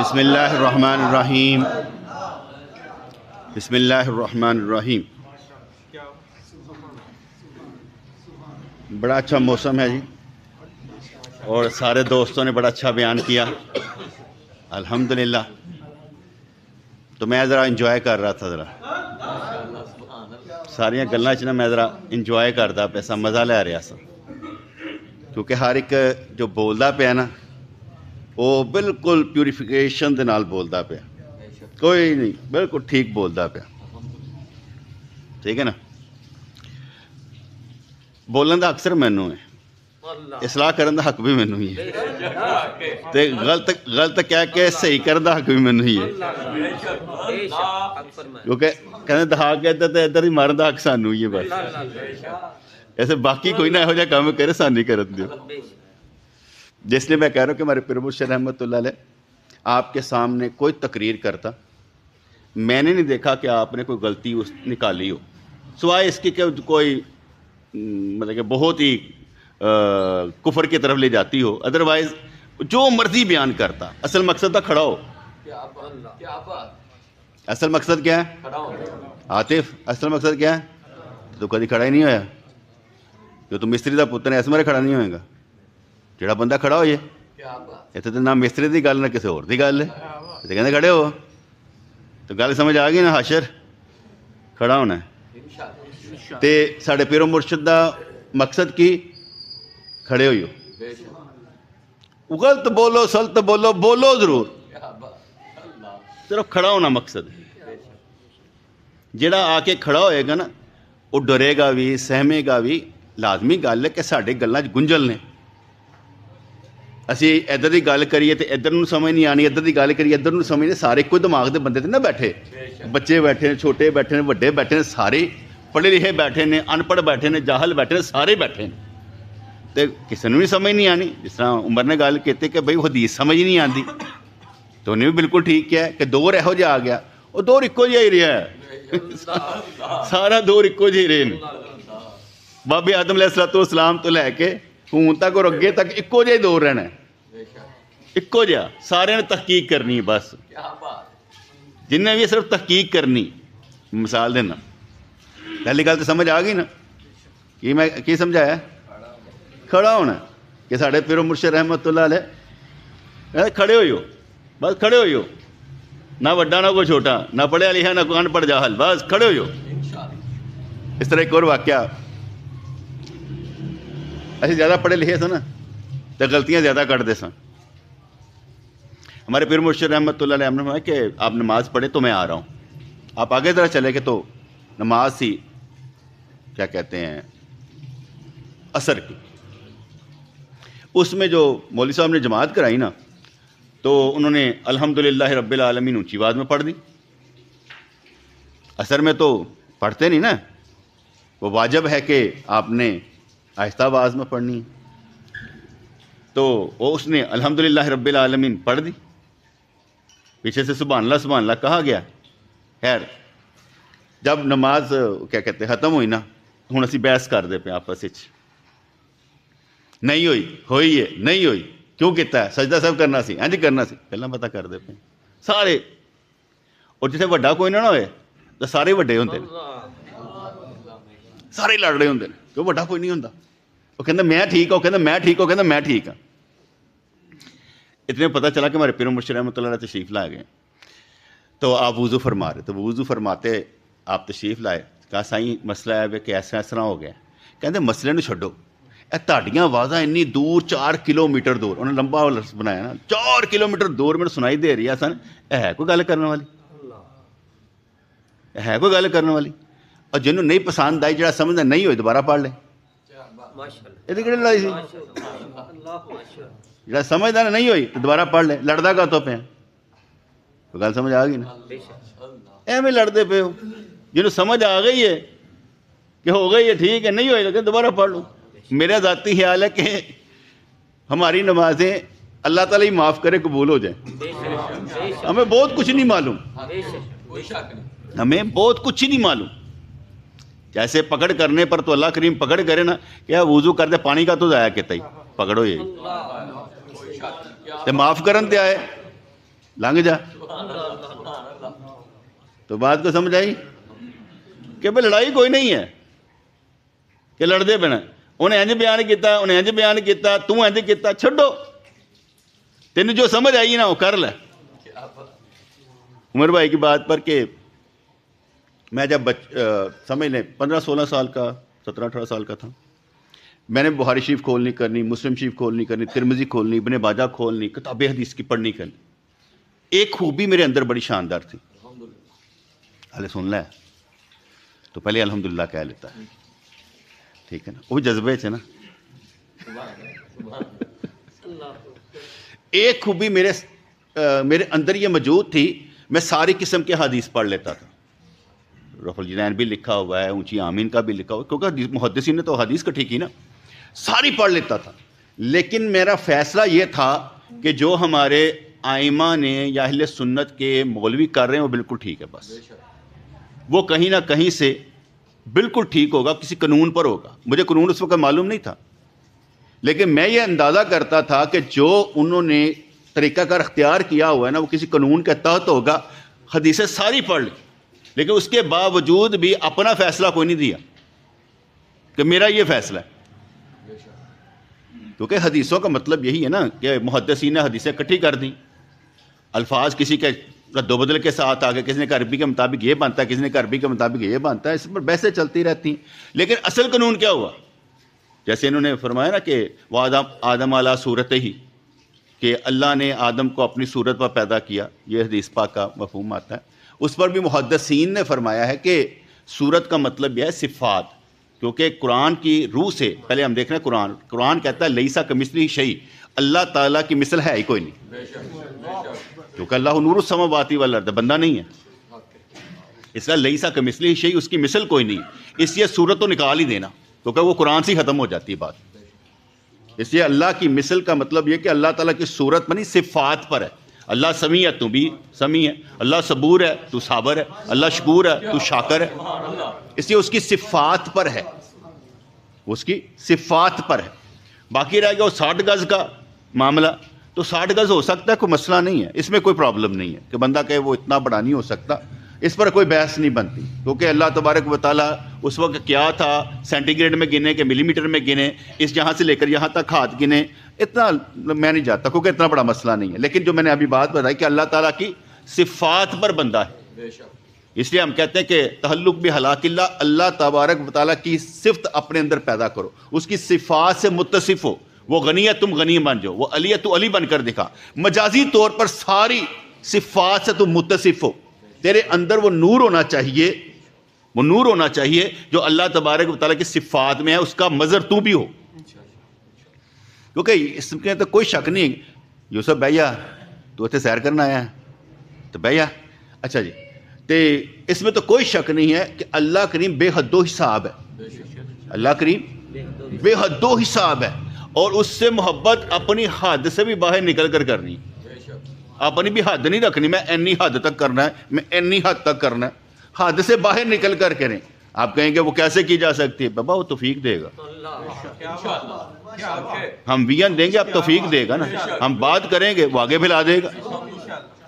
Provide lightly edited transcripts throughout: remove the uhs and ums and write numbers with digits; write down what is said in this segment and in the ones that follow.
بسم اللہ الرحمن الرحیم. بسم اللہ الرحمن الرحیم. بڑا اچھا موسم ہے جی، اور سارے دوستوں نے بڑا اچھا بیان کیا الحمدللہ. تو میں ذرا انجوائے کر رہا تھا، ذرا ساریاں گلاں چ نا میں ذرا انجوائے کرتا پیا سا، مزہ لے رہا سا، کیونکہ ہر ایک جو بولتا پیا نا وہ بالکل پیوریفیکیشن دے نال بولتا پیا، کوئی نہیں، بالکل ٹھیک بولتا پیا. ٹھیک ہے نا. بولن دا اکثر مینوں ہے، اصلاح کرن دا حق بھی مینوں ہی ہے، تے غلط کہہ کے صحیح کرن دا حق بھی مینوں ہی ہے، کیونکہ کہندے دہا کے ادھر ہی مارن دا حق سانوں ہی ہے. بس ایسے باقی کوئی نہ یہو جہا کام کرے سانوں ہی کرن دیو. جس لیے میں کہہ رہا ہوں کہ ہمارے پیر مرشد رحمۃ اللہ علیہ آپ کے سامنے کوئی تقریر کرتا، میں نے نہیں دیکھا کہ آپ نے کوئی غلطی نکالی ہو، سوائے اس کی کہ کوئی مطلب کہ بہت ہی کفر کی طرف لے جاتی ہو. ادروائز جو مرضی بیان کرتا، اصل مقصد تھا کھڑا ہو. اصل مقصد کیا ہے عاطف؟ اصل مقصد کیا ہے؟ تو کدی کھڑا ہی نہیں ہویا، جو تو مستری دا پتر ہے اس مرے کھڑا نہیں ہوئے گا. جڑا بندہ کھڑا ہو جائے، اتنے تو نہ مستری دی گل نہ کسی اور دی گل ہے، اتنے کہتے کھڑے ہو. تو گل سمجھ آ گئی نا، حشر کھڑا ہونا ہے. تے ساڈے پیر و مرشد دا مقصد کی؟ کھڑے ہوئیو. غلط بولو سلط بولو، بولو ضرور، صرف کھڑا ہونا مقصد ہے. جڑا آ کے کھڑا ہوئے گا نا وہ ڈرے گا بھی، سہمے گا بھی. لازمی گل ہے کہ ساڈے گلاں چ گنجل نے. اسی ادھر دی گل کریے تو ادھر نوں سمجھ نہیں آنی، ادھر دی گل کریے ادھر نوں سمجھ نہیں. سارے کوئی دماغ دے بندے تے نہ بیٹھے، بچے بیٹھے نے، چھوٹے بیٹھے نے، وڈے بیٹھے نے، سارے پڑھے لکھے بیٹھے نے، ان پڑھ بیٹھے نے، جاہل بیٹھے نے، سارے بیٹھے نے. تو کسی نے بھی سمجھ نہیں آنی. جس طرح عمر نے گل کی کہ بھائی حدیث سمجھ نہیں آتی، تو انہیں بھی بالکل ٹھیک کیا ہے کہ دور یہو جہا آ گیا. وہ دور اکو جہا ہی رہا ہے، سارا دور اکو جہے رہے ہیں. بابے آدم علیہ الصلوۃ والسلام تو لے کے ہوں تک اور اگے تک اکو جہا ہی دور رہنا ہے، اکو جہا. سارے نے تحقیق کرنی ہے. بس جن نے بھی صرف تحقیق کرنی. مثال دینا، پہلی گل تو سمجھ آ گئی نا کہ میں کی سمجھایا؟ کھڑا ہونا. کہ ساڈے پیر و مرشد رحمۃ اللہ علیہ کھڑے ہوئی ہو، بس کھڑے ہوئی ہو. نہ وڈا نہ کوئی چھوٹا، نہ پڑھیا لکھا نہ کوئی ان پڑھ جاہل، بس کھڑے ہوئی ہو. اس طرح ایک اور واقعہ، ایسے زیادہ پڑھے لکھے سن تو غلطیاں زیادہ کرتے سن. ہمارے پیر مرشد رحمۃ اللہ علیہ نے فرمایا کہ آپ نماز پڑھے تو میں آ رہا ہوں. آپ آگے ذرا چلے گئے تو نماز سی کیا کہتے ہیں عصر کی، اس میں جو مولوی صاحب نے جماعت کرائی نا تو انہوں نے الحمدللہ رب العالمین اونچی آواز میں پڑھ دی. عصر میں تو پڑھتے نہیں نا، وہ واجب ہے کہ آپ نے آہستہ آواز میں پڑھنی ہے. تو وہ اس نے الحمدللہ رب العالمین پڑھ دی. پیچھے سے سبحان اللہ کہا گیا. خیر جب نماز کیا کہتے ختم ہوئی نا، ہوں اسی بحث کرتے پے آپس وچ، نہیں ہوئی، ہوئی ہے، نہیں ہوئی، کیوں کیتا ہے؟ سجدہ سب کرنا سی، ہاں جی کرنا سی. گلاں پتہ کرتے پے سارے. اور جتنے وڈا کوئی نہ ہوئے تو سارے وڈے ہوندے نے، سارے لڑ رہے ہوندے نے، کیوں وڈا کوئی نہیں ہوندا. وہ کہندا میں ٹھیک ہوں، کہندا میں ٹھیک ہوں، کہندا میں ٹھیک ہوں. اتنے پتہ چلا کہ ہمارے پیر مرشد رحمۃ اللہ علیہ تشریف لائے گئے. تو آپ وضو فرما رہے، تو وضو فرماتے آپ تشریف لائے. کہا سائیں مسئلہ ہے کہ ایسا طرح ہو گیا. کہتے مسئلے نو چھڈو، اے تہاڈیاں آوازاں انی دور 4 کلومیٹر دور، انہوں نے لمبا لفظ بنایا نا، 4 کلومیٹر دور میں سنائی دے رہی ہے سن. ہے کوئی گل کرنے والی؟ ہے کوئی گل کرنے والی؟ اور جنہوں نہیں پسند آئی، جڑا سمجھنا نہیں ہوئی دوبارہ پڑھ لے. یہ کہڑی لڑائی سی؟ جڑا سمجھدار نہیں ہوئی تو دوبارہ پڑھ لے. لڑدا کا تو پہ کوئی گل سمجھ آ گئی نا؟ ایویں لڑتے پے ہو. جنہوں سمجھ آ گئی ہے کہ ہو گئی ہے ٹھیک ہے، نہیں ہوئی تو دوبارہ پڑھ لو. میرا ذاتی خیال ہے کہ ہماری نمازیں اللہ تعالیٰ ہی معاف کرے قبول ہو جائیں. ہمیں بہت کچھ نہیں معلوم، ہمیں بہت کچھ ہی نہیں معلوم. جیسے پکڑ کرنے پر تو اللہ کریم پکڑ کرے نا، کیا وضو کر دے پانی کا تو ضائع کہتا ہی پکڑو یہ تے معاف کرن تے آئے. لنگ جا. تو بات کو سمجھ آئی کہ بھائی لڑائی کوئی نہیں ہے کہ لڑتے پینا. انہیں انج بیان کیتا, انہیں انج بیان کیتا, تو انج کیتا, چھڈو. تینوں جو سمجھ آئی نا وہ کر لے. عمر بھائی کی بات پر کہ میں جب سمجھ لیں 15-16 سال کا 17-18 سال کا تھا, میں نے بخاری شریف کھولنی کرنی, مسلم شریف کھولنی کرنی, ترمذی کھولنی, ابن ماجہ کھولنی, کتاب حدیث کی پڑھنی کرنی. ایک خوبی میرے اندر بڑی شاندار تھی. حالے سن لے تو پہلے الحمدللہ کہہ لیتا ہے, ٹھیک ہے نا, وہ جذبے سے نا. ایک خوبی میرے اندر یہ موجود تھی, میں ساری قسم کے حدیث پڑھ لیتا تھا. رفع الجنین بھی لکھا ہوا ہے, اونچی آمین کا بھی لکھا ہوا ہے, کیونکہ محدثین نے تو حدیث کٹھی کی نا, ساری پڑھ لیتا تھا. لیکن میرا فیصلہ یہ تھا کہ جو ہمارے آئمہ نے یا اہل سنت کے مولوی کر رہے ہیں وہ بالکل ٹھیک ہے. بس وہ کہیں نہ کہیں سے بالکل ٹھیک ہوگا, کسی قانون پر ہوگا. مجھے قانون اس وقت معلوم نہیں تھا, لیکن میں یہ اندازہ کرتا تھا کہ جو انہوں نے طریقہ کار اختیار کیا ہوا ہے نا وہ کسی قانون کے تحت ہوگا. حدیثیں ساری پڑھ لی, لیکن اس کے باوجود بھی اپنا فیصلہ کوئی نہیں دیا کہ میرا یہ فیصلہ ہے. کیونکہ حدیثوں کا مطلب یہی ہے نا کہ محدثین نے حدیثیں اکٹھی کر دیں, الفاظ کسی کے رد و بدل کے ساتھ آگے, کسی نے کہا عربی کے مطابق یہ بنتا ہے, کسی نے کہا عربی کے مطابق یہ بنتا ہے, اس پر بحثیں چلتی رہتی ہیں. لیکن اصل قانون کیا ہوا؟ جیسے انہوں نے فرمایا نا کہ وہ آدم علی صورت ہی, کہ اللہ نے آدم کو اپنی صورت پر پیدا کیا, یہ حدیث پاک کا مفہوم آتا ہے. اس پر بھی محدثین نے فرمایا ہے کہ صورت کا مطلب یہ ہے صفات, کیونکہ قرآن کی روح سے پہلے ہم دیکھ رہے ہیں قرآن کہتا ہے لیسا کمثلہ شیء, اللہ تعالیٰ کی مثل ہے ہی کوئی نہیں, کیونکہ اللہ نور السماوات والارض, بندہ نہیں ہے, اس لیے لیسا کمثلہ شیء, اس کی مثل کوئی نہیں. اس لیے صورت تو نکال ہی دینا, کیونکہ وہ قرآن سے ہی ختم ہو جاتی ہے بات. اس لیے اللہ کی مثل کا مطلب یہ کہ اللہ تعالیٰ کی صورت بنی صفات پر ہے. اللہ سمیع ہے, تو بھی سمیع ہے. اللہ صبور ہے, تو صابر ہے. اللہ شکور ہے, تو شاکر ہے. اس لیے اس کی صفات پر ہے, اس کی صفات پر ہے. باقی رہ گیا وہ 60 گز کا معاملہ, تو 60 گز ہو سکتا ہے, کوئی مسئلہ نہیں ہے, اس میں کوئی پرابلم نہیں ہے کہ بندہ کہے وہ اتنا بڑا نہیں ہو سکتا, اس پر کوئی بحث نہیں بنتی. کیونکہ اللہ تبارک و تعالیٰ اس وقت کیا تھا, سینٹی گریڈ میں گنے کہ ملی میٹر میں گنے, اس جہاں سے لے کر یہاں تک ہاتھ گنے, اتنا میں نہیں جاتا کیونکہ اتنا بڑا مسئلہ نہیں ہے. لیکن جو میں نے ابھی بات بتائی کہ اللہ تعالیٰ کی صفات پر بندہ ہے, اس لیے ہم کہتے ہیں کہ تعلق بحلاق اللہ, اللہ تبارک و تعالیٰ کی صفت اپنے اندر پیدا کرو, اس کی صفات سے متصف ہو. وہ غنی ہے, تم غنی بن جاؤ. وہ علی ہے, تو علی بن کر دکھا. مجازی طور پر ساری صفات سے تم متصف ہو. تیرے اندر وہ نور ہونا چاہیے, وہ نور ہونا چاہیے جو اللہ تبارک و تعالیٰ کی صفات میں ہے, اس کا مظہر تو بھی ہو. کیونکہ اس میں تو کوئی شک نہیں. یوسف بھیا تو اتنے سیر کرنا آیا ہے, تو بھیا اچھا جی, تو اس میں تو کوئی شک نہیں ہے کہ اللہ کریم بے حد و حساب ہے. اللہ کریم بے حد و حساب ہے, اور اس سے محبت اپنی حد سے بھی باہر نکل کر کرنی. اپنی بھی حد نہیں رکھنی, میں انی حد تک کرنا ہے, میں انی حد تک کرنا ہے, حد سے باہر نکل کر کریں. آپ کہیں گے وہ کیسے کی جا سکتی ہے؟ بابا وہ توفیق دے گا, ہم وین دیں گے, آپ توفیق دے گا نا. ہم بات کریں گے, وہ آگے بھلا دے گا.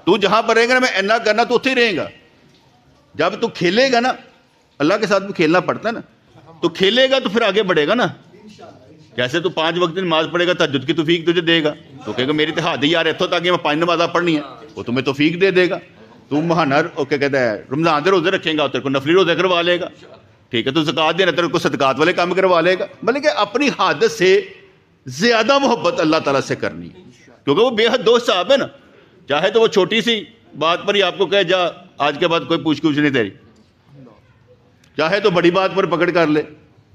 تو جہاں پر رہے گا نا میں اینا کرنا, تو اتنے ہی رہے گا. جب تو کھیلے گا نا, اللہ کے ساتھ بھی کھیلنا پڑتا ہے نا, تو کھیلے گا تو پھر آگے بڑھے گا نا. جیسے تو 5 وقت نماز پڑھے گا, تہجد کی توفیق تجھے دے گا, تو کہے گا میری تو حد ہی یار اتوں تک میں 5 نمازاں پڑھنی ہے, وہ تمہیں توفیق دے دے گا. تم مہانہ کیا کہتا ہے رمضان دے روزے رکھیں گا, تیرے کو نفلی روزے کروا لے گا, ٹھیک ہے. تو زکوٰۃ دینا, تیرے کو صدقات والے کام کروا لے گا. بلکہ اپنی حد سے زیادہ محبت اللہ تعالیٰ سے کرنی ہے, کیونکہ وہ بے حد دوست صاحب ہے نا. چاہے تو وہ چھوٹی سی بات پر ہی آپ کو کہے جا آج کے بعد کوئی پوچھ گچھ نہیں تیری, چاہے تو بڑی بات پر پکڑ کر لے,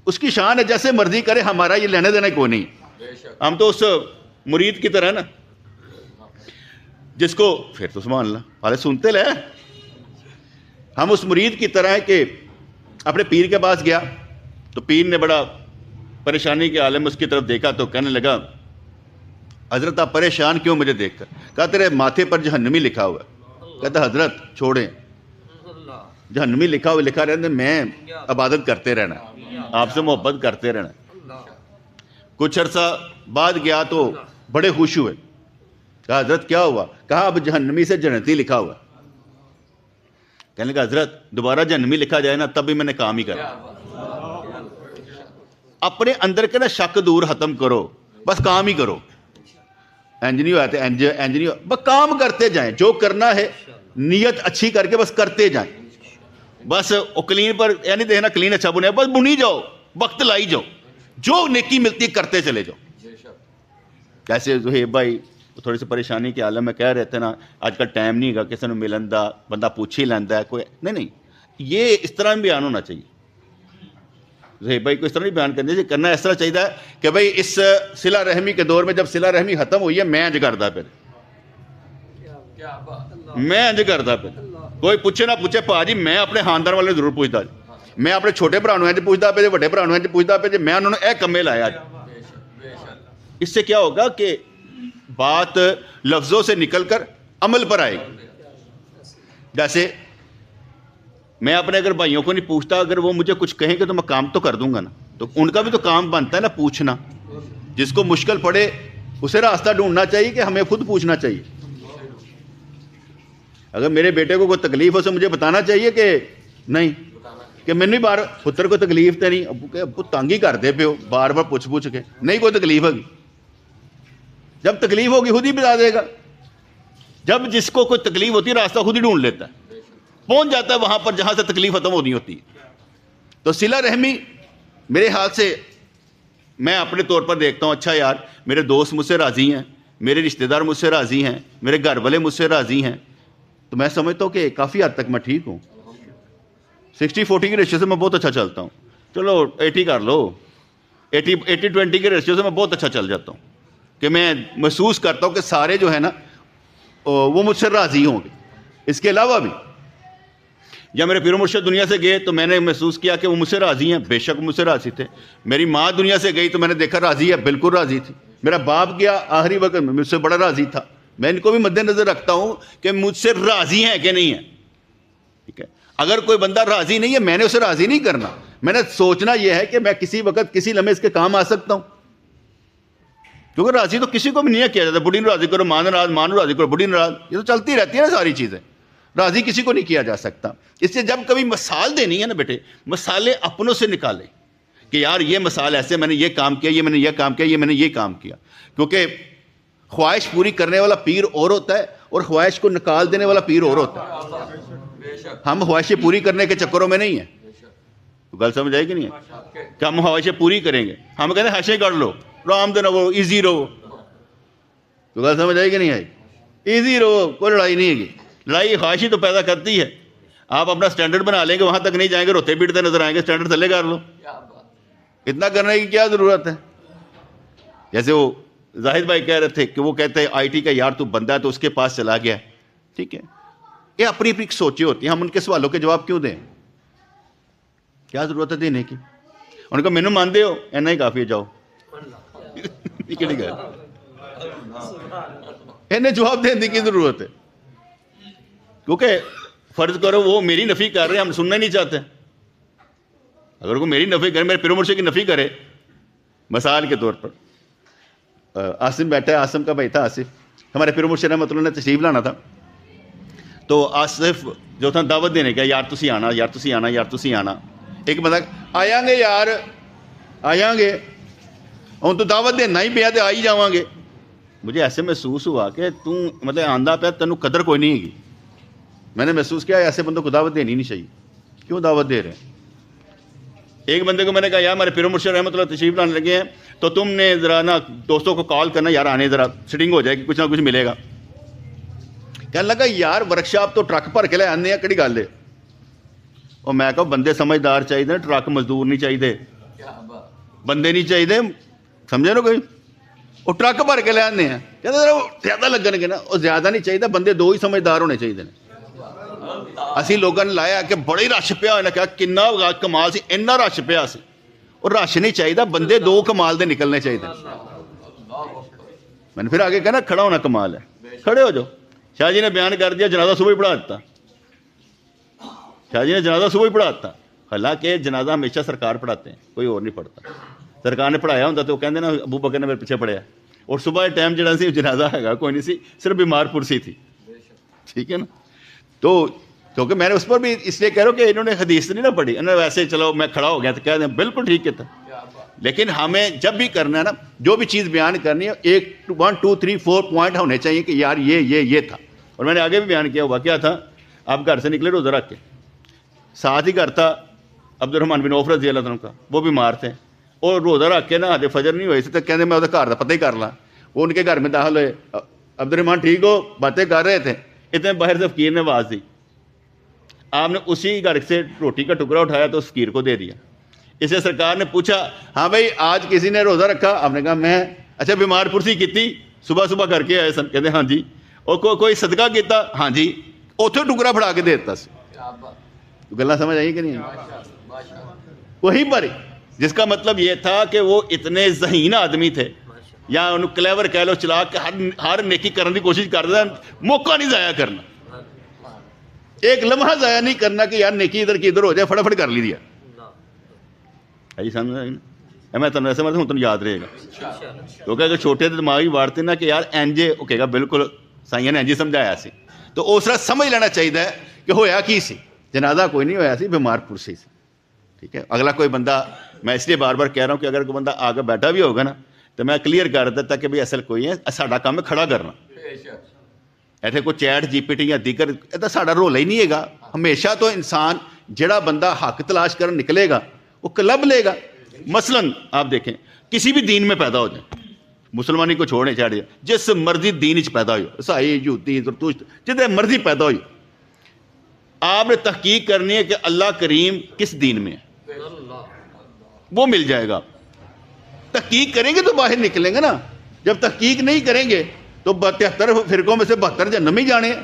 اس کی شان ہے, جیسے مرضی کرے, ہمارا یہ لینے دینا کوئی نہیں. ہم تو اس مرید کی طرح نا جس کو پھر تو سبحان اللہ والے سنتے لے, ہم اس مرید کی طرح ہے کہ اپنے پیر کے پاس گیا, تو پیر نے بڑا پریشانی کے عالم اس کی طرف دیکھا, تو کہنے لگا حضرت آپ پریشان کیوں مجھے دیکھ کر؟ کہا تیرے ماتھے پر جہنمی لکھا ہوا ہے. کہتا حضرت چھوڑیں, جہنمی لکھا ہوا لکھا رہنے, میں عبادت کرتے رہنا, آپ سے محبت کرتے رہنا. کچھ عرصہ بعد گیا تو بڑے خوش ہوئے, کہا حضرت کیا ہوا؟ کہا اب جہنمی سے جنتی لکھا ہوا. کہنے لگا حضرت دوبارہ جہنمی لکھا جائے نا تب بھی میں نے کام ہی کرا. اپنے اندر کے نا شک دور ختم کرو, بس کام ہی کرو. انج نہیں ہوا تو انج نہیں ہوا, بس کام کرتے جائیں, جو کرنا ہے نیت اچھی کر کے بس کرتے جائیں. بس کلین پر یعنی دیکھنا کلین اچھا بنے, بس بنی جاؤ, وقت لائی جاؤ, جو نیکی ملتی کرتے چلے جاؤ. جیسے زہیب بھائی تھوڑی سی پریشانی کے عالم میں کہہ رہے تھے نا, آج کل ٹائم نہیں گا کسی نے ملن دا, بندہ پوچھ ہی لینا ہے کوئی نہیں, یہ اس طرح بھی بیان ہونا چاہیے. زہیب بھائی کو اس طرح نہیں بیان کرنا چاہیے, کرنا اس طرح چاہیے کہ بھائی اس صلہ رحمی کے دور میں جب صلہ رحمی ختم ہوئی ہے میں انج کردا پھر, میں انج کردا پھر, کوئی پوچھے نہ پوچھے پا جی میں اپنے خاندان والے ضرور پوچھتا جی, میں اپنے چھوٹے بھرا انج پوچھتا پہ, بڑے بھرا انج پوچھتا پہ, میں انہوں نے اے کمے لایا. اس سے کیا ہوگا کہ بات لفظوں سے نکل کر عمل پر آئے گی. جیسے میں اپنے اگر بھائیوں کو نہیں پوچھتا, اگر وہ مجھے کچھ کہیں گے تو میں کام تو کر دوں گا نا, تو ان کا بھی تو کام بنتا ہے نا پوچھنا. جس کو مشکل پڑے اسے راستہ ڈھونڈنا چاہیے کہ ہمیں خود پوچھنا چاہیے. اگر میرے بیٹے کو کوئی تکلیف ہو اسے مجھے بتانا چاہیے کہ نہیں, کہ میں نہیں بار پتر کو تکلیف تو نہیں, ابو تنگ ہی کر دے پہ ہو بار بار پوچھ کے, نہیں کوئی تکلیف ہوگی, جب تکلیف ہوگی خود ہی بتا دے گا. جب جس کو کوئی تکلیف ہوتی ہے راستہ خود ہی ڈھونڈ لیتا ہے, پہنچ جاتا ہے وہاں پر جہاں سے تکلیف ختم ہونی ہوتی ہے. تو صلہ رحمی میرے ہاتھ سے میں اپنے طور پر دیکھتا ہوں, اچھا یار میرے دوست مجھ سے راضی ہیں, میرے رشتہ دار مجھ سے راضی ہیں, میرے گھر والے مجھ سے راضی ہیں, تو میں سمجھتا ہوں کہ کافی حد تک میں ٹھیک ہوں. 60-40 کے ریشیو سے میں بہت اچھا چلتا ہوں. چلو 80 کر لو, 80-20 کے ریشیو سے میں بہت اچھا چل جاتا ہوں, کہ میں محسوس کرتا ہوں کہ سارے جو ہے نا وہ مجھ سے راضی ہوں گے. اس کے علاوہ بھی جب میرے پیر و مرشد دنیا سے گئے تو میں نے محسوس کیا کہ وہ مجھ سے راضی ہیں, بے شک مجھ سے راضی تھے. میری ماں دنیا سے گئی تو میں نے دیکھا راضی ہے, بالکل راضی تھی. میرا باپ گیا آخری وقت میں مجھ سے بڑا راضی تھا. میں ان کو بھی مد نظر رکھتا ہوں کہ مجھ سے راضی ہیں کہ نہیں ہیں. ٹھیک ہے, اگر کوئی بندہ راضی نہیں ہے میں نے اسے راضی نہیں کرنا, میں نے سوچنا یہ ہے کہ میں کسی وقت کسی لمحے اس کے کام آ سکتا ہوں. کیونکہ راضی تو کسی کو بھی نہیں کیا جاتا, بڑھی ناراضی کرو ماں ناراض, ماں ناراضی کرو بڑھی ناراض, یہ تو چلتی رہتی ہے نا ساری چیزیں. راضی کسی کو نہیں کیا جا سکتا. اس سے جب کبھی مثال دینی ہے نا بیٹے, مثالیں اپنوں سے نکالیں کہ یار یہ مثال ایسے, میں نے یہ کام کیا, یہ میں نے یہ کام کیا, یہ میں نے یہ کام کیا. کیونکہ خواہش پوری کرنے والا پیر اور ہوتا ہے اور خواہش کو نکال دینے والا پیر اور ہوتا ہے. ہم خواہشیں پوری کرنے کے چکروں میں نہیں ہیں. گل سمجھ آئے گی نہیں ہے کہ ہم خواہشیں پوری کریں گے, ہم کہتے ہیں خواہشیں کر لو, آرام دے رہو, ایزی رہو. تو گل سمجھ آئے گی نہیں آئی, ایزی رہو, کوئی لڑائی نہیں ہے گی. لڑائی خواہشی تو پیدا کرتی ہے. آپ اپنا سٹینڈرڈ بنا لیں گے, وہاں تک نہیں جائیں گے, روتے پیٹتے نظر آئیں گے. سٹینڈرڈ تھلے کر لو, اتنا کرنے کی کیا ضرورت ہے. جیسے وہ زاہد بھائی کہہ رہے تھے کہ وہ کہتے ہیں آئی ٹی کا یار تو بندہ ہے تو اس کے پاس چلا گیا. ٹھیک ہے, یہ اپنی اپنی سوچیں ہوتی ہیں, ہم ان کے سوالوں کے جواب کیوں دیں, کیا ضرورت ہے دینے کی. ان کو مینو مانتے ہو اینا ہی کافی ہے, جاؤ انہیں جواب دینے کی ضرورت ہے. کیونکہ فرض کرو وہ میری نفی کر رہے ہیں, ہم سننا نہیں چاہتے. اگر وہ میری نفی کرے, میرے پیر و مرشد کی نفی کرے, مثال کے طور پر آصف بیٹھا ہے, آصف کا بھائی تھا آصف, ہمارے پیر و مرشد رحمۃ اللہ نے تشریف لانا تھا. تو آصف جو تھا دعوت دینے کا, یار تسی آنا, یار تسی آنا, یار تسی آنا. ایک بندہ آیا گے یار, آیا گے, ہوں تو دعوت دینا ہی پیا تو آ ہی جاواں گے. مجھے ایسے محسوس ہوا کہ مطلب آندا پیا تینوں قدر کوئی نہیں ہے. میں نے محسوس کیا ایسے بندوں کو دعوت دینی نہیں چاہیے. کیوں دعوت دے رہے ہیں؟ ایک بندے کو میں نے کہا یار ہمارے پیر و مرشد رحمۃ اللہ تشریف لانے لگے ہیں, تو تم نے ذرا نا دوستوں کو کال کرنا, یار آنے ذرا سٹنگ ہو جائے گی, کچھ نہ کچھ ملے گا. کہنے لگا یار ورکشاپ تو ٹرک بھر کے لے آنے ہیں, کہڑی گل ہے. اور میں کہا بندے سمجھدار چاہیے, ٹرک مزدور نہیں چاہیے, بندے نہیں چاہیے, سمجھے نا کوئی. وہ ٹرک بھر کے لے آنے ہیں, کہتے زیادہ لگن گے نا, وہ زیادہ نہیں چاہیے, بندے دو ہی سمجھدار ہونے چاہیے. اسی لوگوں نے لایا کہ بڑی رش پیا, انہیں کہا کنا کمال سی, اینا رش پیا سی. اور رش نہیں چاہیے, بندے دو کمال دے نکلنے چاہیے. میں نے پھر آگے کہا نا کھڑا ہونا کمال ہے, کھڑے ہو جاؤ. شاہ جی نے بیان کر دیا جنازہ صبح ہی پڑھا دیتا, شاہ جی نے جنازہ صبح ہی پڑھا دیتا. حالانکہ جنازہ ہمیشہ سرکار پڑھاتے ہیں, کوئی اور نہیں پڑھتا. سرکار نے پڑھایا ہوتا تو وہ کہتے ہیں نا ابو بکر نے میرے پیچھے پڑھایا, اور صبح ٹائم جڑا سی جنازہ ہے کوئی نہیں سی, صرف بیمار پرسی تھی, ٹھیک ہے نا. تو کیونکہ میں نے اس پر بھی اس لیے کہہ رہا ہوں کہ انہوں نے حدیث نہیں نہ پڑھی, انہوں نے ویسے چلو میں کھڑا ہو گیا تو کہہ دیں بالکل ٹھیک ہے تھا. لیکن ہمیں جب بھی کرنا ہے نا, جو بھی چیز بیان کرنی ہے, 1 2 3 4 پوائنٹ ہونے چاہیے کہ یار یہ تھا. اور میں نے آگے بھی بیان کیا ہوا کیا تھا, آپ گھر سے نکلے روزہ رکھ کے, ساتھ ہی گھر تھا عبد الرحمن بن عوف رضی اللہ عنہ کا, وہ بیمار تھے, اور روزہ رکھ کے نا آدھے فجر نہیں ہوئی سی تو کہتے میں وہ گھر کا پتہ ہی کر لا. وہ ان کے گھر میں داخل ہوئے, عبد الرحمن ٹھیک ہو, باتیں کر رہے تھے, اتنے باہر سے فقیر نے آواز دی. آپ نے اسی گھر سے روٹی کا ٹکڑا اٹھایا تو اس فقیر کو دے دیا. اسے سرکار نے پوچھا ہاں بھائی آج کسی نے روزہ رکھا, آپ نے کہا میں. اچھا بیمار پرسی کیتی صبح صبح کر کے آئے سن, کہتے ہاں جی. اور کوئی صدقہ کیتا, ہاں جی, اتوں ٹکڑا پھڑا کے دے دیتا سی. گلا سمجھ آئی کہ نہیں؟ وہیں پر جس کا مطلب یہ تھا کہ وہ اتنے ذہین آدمی تھے, یا ان کلیور کہہ لو, چلاک, ہر نیکی کرنے کی کوشش کرتا, موقع نہیں ضائع کرنا, ایک لمحہ ضائع نہیں کرنا کہ یار نیکی ادھر کی ادھر ہو جائے, فٹافٹ کر لی دیا. سمجھ آئی نا؟ میں تمہیں ایسے مطلب تمہیں یاد رہے گا, کیونکہ اگر چھوٹے دماغی وارتے نا کہ یار اینجے اوکے گا, بالکل سائیں نے اینجے سمجھایا سی, تو اس طرح سمجھ لینا چاہیے کہ ہویا کی سی. جنازہ کوئی نہیں ہویا سی, بیمار پرسی سی, ٹھیک ہے. اگلا کوئی بندہ, میں اس لیے بار بار کہہ رہا ہوں کہ اگر کوئی بندہ آگے بیٹھا بھی ہوگا نا تو میں کلیئر کر دیتا کہ بھائی اصل کوئی ہے, ساڈا کام ہے کھڑا کرنا. ایسے کوئی چیٹ جی پی ٹی یا دیگر یہ ساڈا رول ہی نہیں ہے گا. ہمیشہ تو انسان جڑا بندہ حق تلاش کر نکلے گا وہ کلب لے گا. مثلا آپ دیکھیں کسی بھی دین میں پیدا ہو جائیں, مسلمانی کو چھوڑنے چاہ دیا, جس مرضی دین چ پیدا ہو, عیسائی, یہودی, زرتشت, جتنے مرضی پیدا ہو, آپ نے تحقیق کرنی ہے کہ اللہ کریم کس دین میں ہے, وہ مل جائے گا. تحقیق کریں گے تو باہر نکلیں گے نا. جب تحقیق نہیں کریں گے تو 73 فرقوں میں سے 72 جہنم ہی جانے ہیں.